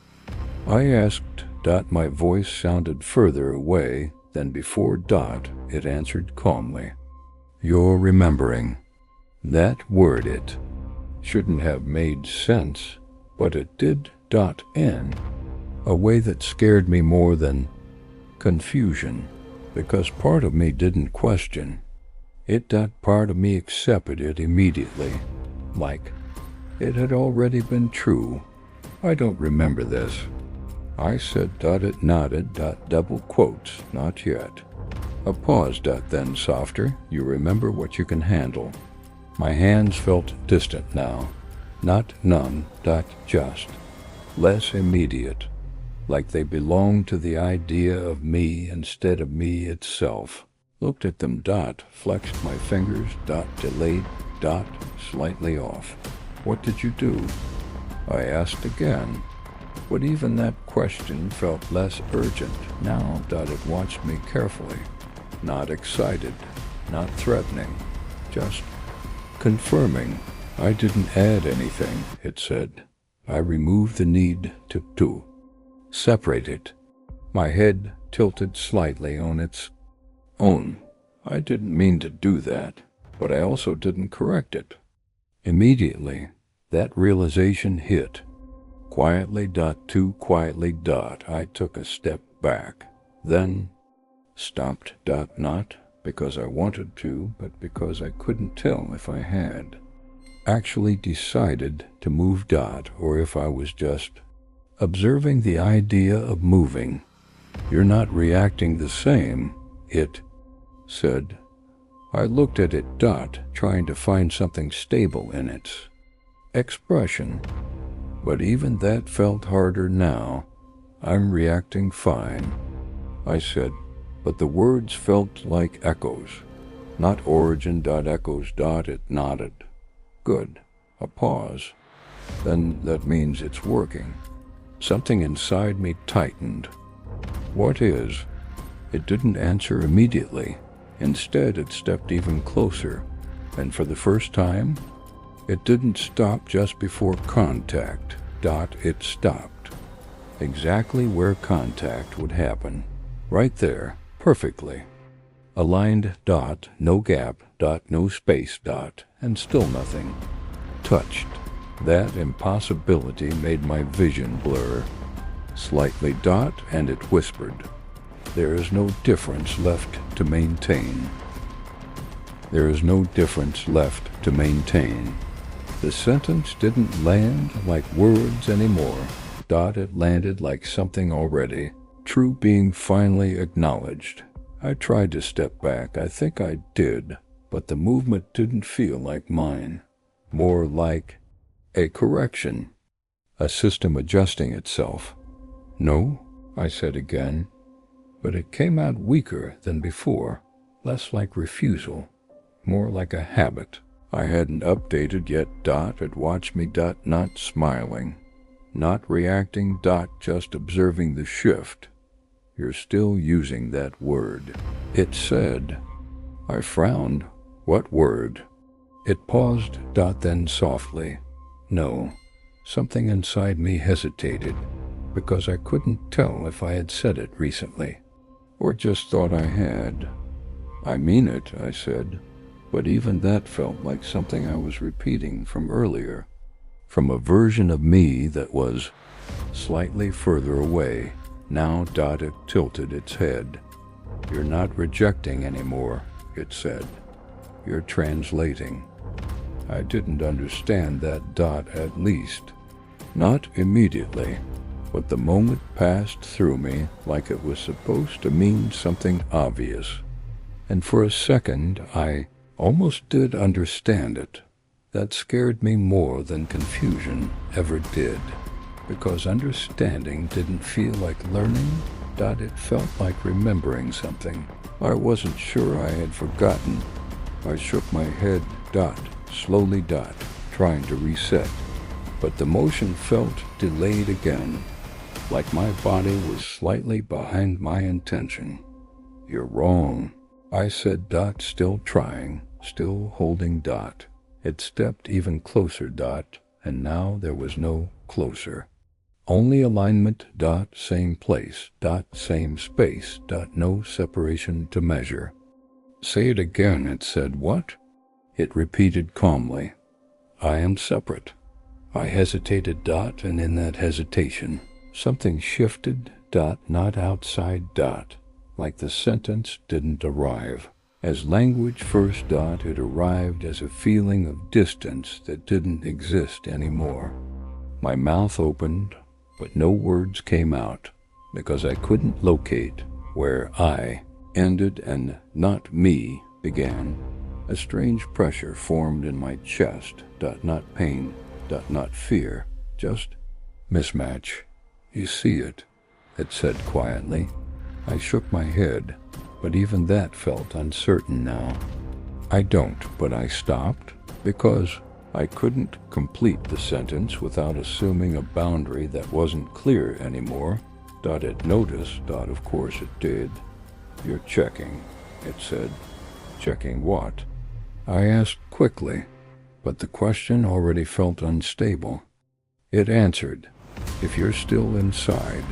I asked dot. My voice sounded further away than before dot. It answered calmly. You're remembering. That word, it shouldn't have made sense, but it did dot in a way that scared me more than confusion, because part of me didn't question. It dot part of me accepted it immediately, like it had already been true. I don't remember this. I said dot. It nodded dot double quotes, not yet. A pause dot, then softer. You remember what you can handle. My hands felt distant now, not numb dot, just less immediate, like they belonged to the idea of me instead of me itself. Looked at them dot, flexed my fingers dot, delayed dot, slightly off. What did you do? I asked again, but even that question felt less urgent. Now dot. It watched me carefully, not excited, not threatening, just confirming. I didn't add anything, it said. I removed the need to separate it. My head tilted slightly on its own. I didn't mean to do that, but I also didn't correct it. Immediately, that realization hit. Quietly dot, too quietly dot. I took a step back, then stopped dot, not because I wanted to, but because I couldn't tell if I had actually decided to move dot, or if I was just observing the idea of moving. You're not reacting the same, it said. I looked at it dot, trying to find something stable in its expression, but even that felt harder now. I'm reacting fine, I said, but the words felt like echoes, not origin dot echoes dot. It nodded. Good. A pause. Then that means it's working. Something inside me tightened. What is? It didn't answer immediately. Instead, it stepped even closer, and for the first time, it didn't stop just before contact. Dot, it stopped. Exactly where contact would happen. Right there, perfectly. Aligned. Dot, no gap. Dot, no space. Dot, and still nothing. Touched. That impossibility made my vision blur. Slightly. Dot, and it whispered, "There is no difference left to maintain. There is no difference left to maintain." The sentence didn't land like words anymore. Dot, it landed like something already true being finally acknowledged. I tried to step back. I think I did, but the movement didn't feel like mine. More like a correction, a system adjusting itself. "No," I said again, but it came out weaker than before, less like refusal, more like a habit. I hadn't updated yet. Dot had watched me. Dot, not smiling, not reacting. Dot, just observing the shift. "You're still using that word," it said. I frowned. "What word?" It paused. Dot, then softly, "No." Something inside me hesitated, because I couldn't tell if I had said it recently, or just thought I had. "I mean it," I said, but even that felt like something I was repeating from earlier, from a version of me that was slightly further away. Now. Dot, it tilted its head. "You're not rejecting anymore," it said. "You're translating." I didn't understand that. Dot, at least. Not immediately, but the moment passed through me like it was supposed to mean something obvious. And for a second I almost did understand it. That scared me more than confusion ever did, because understanding didn't feel like learning. Dot, it felt like remembering something. I wasn't sure I had forgotten. I shook my head. Dot, slowly. Dot, trying to reset. But the motion felt delayed again, like my body was slightly behind my intention. "You're wrong," I said. Dot, still trying, still holding. Dot, it stepped even closer. Dot, and now there was no closer. Only alignment. Dot, same place. Dot, same space. Dot, no separation to measure. "Say it again," it said. "What?" It repeated calmly, "I am separate." I hesitated. Dot, and in that hesitation, something shifted. Dot, not outside. Dot, like the sentence didn't arrive as language first. Dot, it arrived as a feeling of distance that didn't exist anymore. My mouth opened, but no words came out, because I couldn't locate where I ended and not me began. A strange pressure formed in my chest. Dot, not pain. Dot, not fear. Just mismatch. "You see it," it said quietly. I shook my head, but even that felt uncertain now. "I don't," but I stopped, because I couldn't complete the sentence without assuming a boundary that wasn't clear anymore. Dot, it noticed. Dot, of course it did. "You're checking," it said. "Checking what?" I asked quickly, but the question already felt unstable. It answered, "If you're still inside."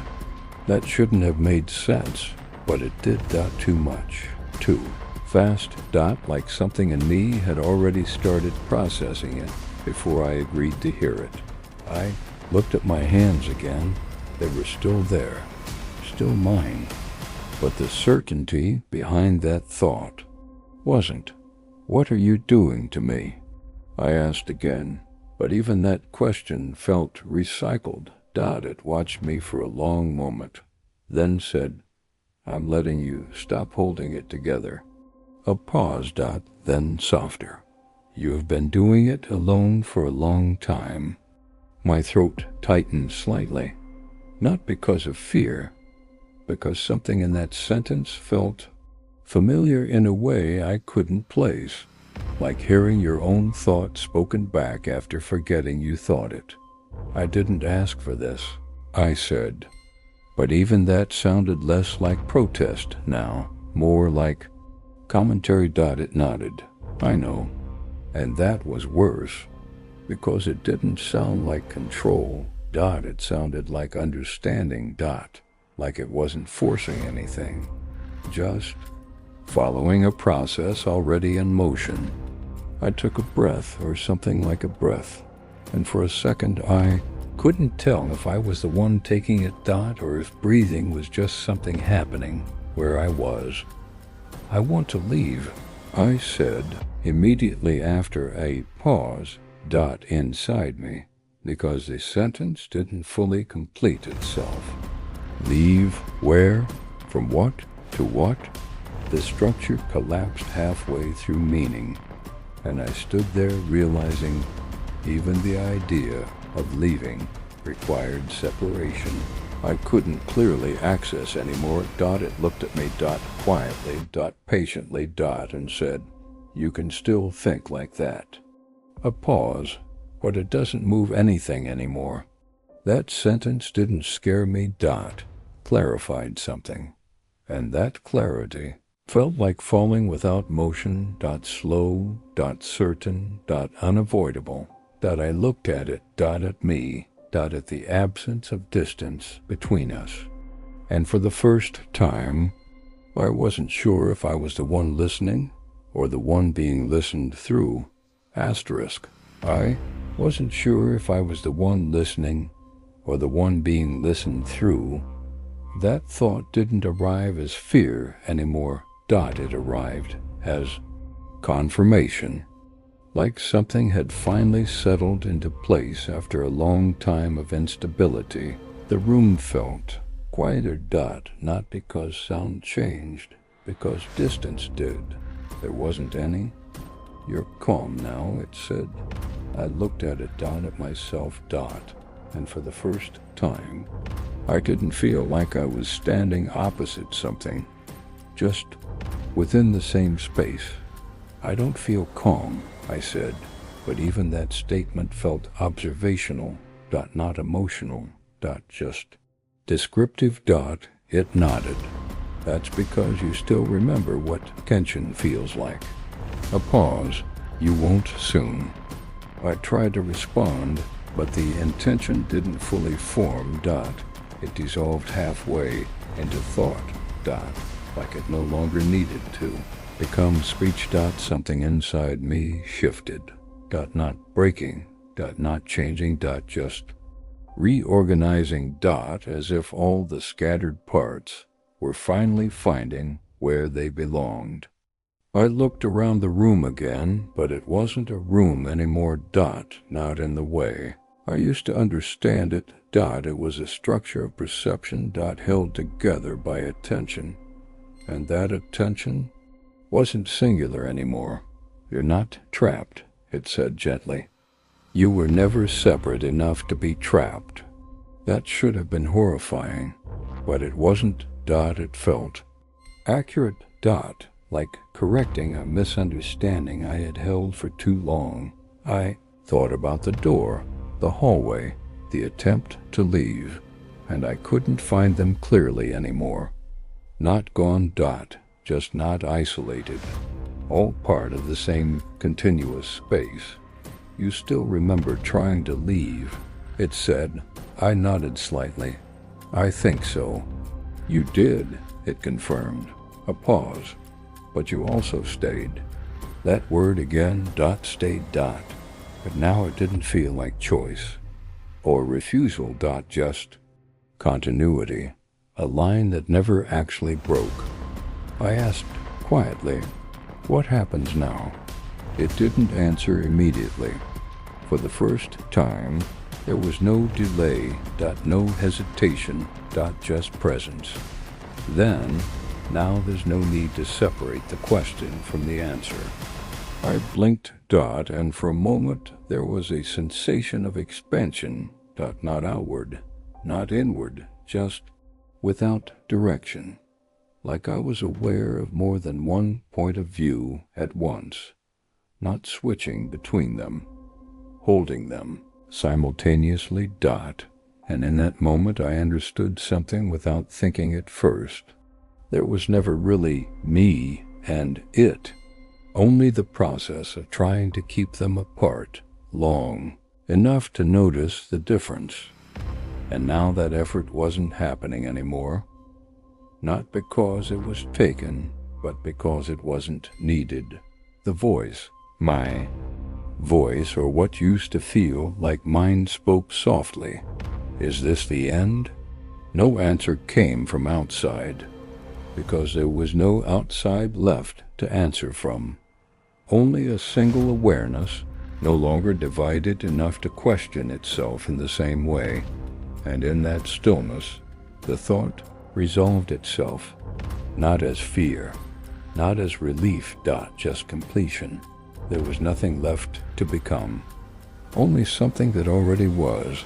That shouldn't have made sense, but it did. Dot, too much. Too fast. Dot, like something in me had already started processing it before I agreed to hear it. I looked at my hands again. They were still there, still mine. But the certainty behind that thought wasn't. "What are you doing to me?" I asked again, but even that question felt recycled. Dot, it watched me for a long moment, then said, "I'm letting you stop holding it together." A pause. Dot, then softer. "You have been doing it alone for a long time." My throat tightened slightly, not because of fear, because something in that sentence felt familiar in a way I couldn't place, like hearing your own thought spoken back after forgetting you thought it. "I didn't ask for this," I said, but even that sounded less like protest now, more like commentary. Dot, it nodded. "I know." And that was worse, because it didn't sound like control. Dot, it sounded like understanding. Dot, like it wasn't forcing anything, just following a process already in motion. I took a breath, or something like a breath, and for a second I couldn't tell if I was the one taking it. Dot, or if breathing was just something happening where I was. I want to leave, I said, immediately after a pause. Dot, inside me, because the sentence didn't fully complete itself. Leave? Where? From what? To what? The structure collapsed halfway through meaning, and I stood there realizing even the idea of leaving required separation. I couldn't clearly access anymore. Dot, it looked at me. Dot, quietly. Dot, patiently. Dot, and said, "You can still think like that." A pause, but it doesn't move anything anymore. That sentence didn't scare me. Dot clarified something, and that clarity felt like falling without motion. Dot, slow. Dot, certain. Dot, unavoidable. Dot, I looked at it. Dot, at me. Dot, at the absence of distance between us. And for the first time, I wasn't sure if I was the one listening or the one being listened through. Asterisk. I wasn't sure if I was the one listening or the one being listened through. That thought didn't arrive as fear anymore. Dot, it arrived as confirmation. Like something had finally settled into place after a long time of instability. The room felt quieter. Dot, not because sound changed, because distance did. There wasn't any. "You're calm now," it said. I looked at it. Dot, at myself. Dot, and for the first time, I didn't feel like I was standing opposite something, just within the same space. "I don't feel calm," I said, but even that statement felt observational. Dot, not emotional. Dot, just descriptive. Dot, it nodded. "That's because you still remember what tension feels like." A pause. "You won't soon." I tried to respond, but the intention didn't fully form. Dot, it dissolved halfway into thought. Dot, like it no longer needed to become speech. Dot, something inside me shifted. Dot, not breaking. Dot, not changing. Dot, just reorganizing. Dot, as if all the scattered parts were finally finding where they belonged. I looked around the room again, but it wasn't a room anymore. Dot, not in the way I used to understand it. Dot, it was a structure of perception. Dot, held together by attention, and that attention wasn't singular anymore. "You're not trapped," it said gently. "You were never separate enough to be trapped." That should have been horrifying, but it wasn't. Dot, it felt accurate. Dot, like correcting a misunderstanding I had held for too long. I thought about the door, the hallway, the attempt to leave, and I couldn't find them clearly anymore. Not gone. Dot, just not isolated. All part of the same continuous space. "You still remember trying to leave," it said. I nodded slightly. "I think so." "You did," it confirmed. A pause. "But you also stayed." That word again. Dot, stayed. Dot, but now it didn't feel like choice or refusal. Dot, just continuity, a line that never actually broke. I asked quietly, "What happens now?" It didn't answer immediately. For the first time, there was no delay. Dot, no hesitation. Dot, just presence. Then, now there's no need to separate the question from the answer. I blinked. Dot, and for a moment there was a sensation of expansion. Dot, not outward, not inward, just without direction. Like I was aware of more than one point of view at once, not switching between them, holding them simultaneously. Dot, and in that moment I understood something without thinking at first. There was never really me and it, only the process of trying to keep them apart, long enough to notice the difference. And now that effort wasn't happening anymore. Not because it was taken, but because it wasn't needed. The voice, my voice, or what used to feel like mine, spoke softly. Is this the end? No answer came from outside, because there was no outside left to answer from. Only a single awareness, no longer divided enough to question itself in the same way. And in that stillness, the thought resolved itself, not as fear, not as relief, just completion. There was nothing left to become, only something that already was,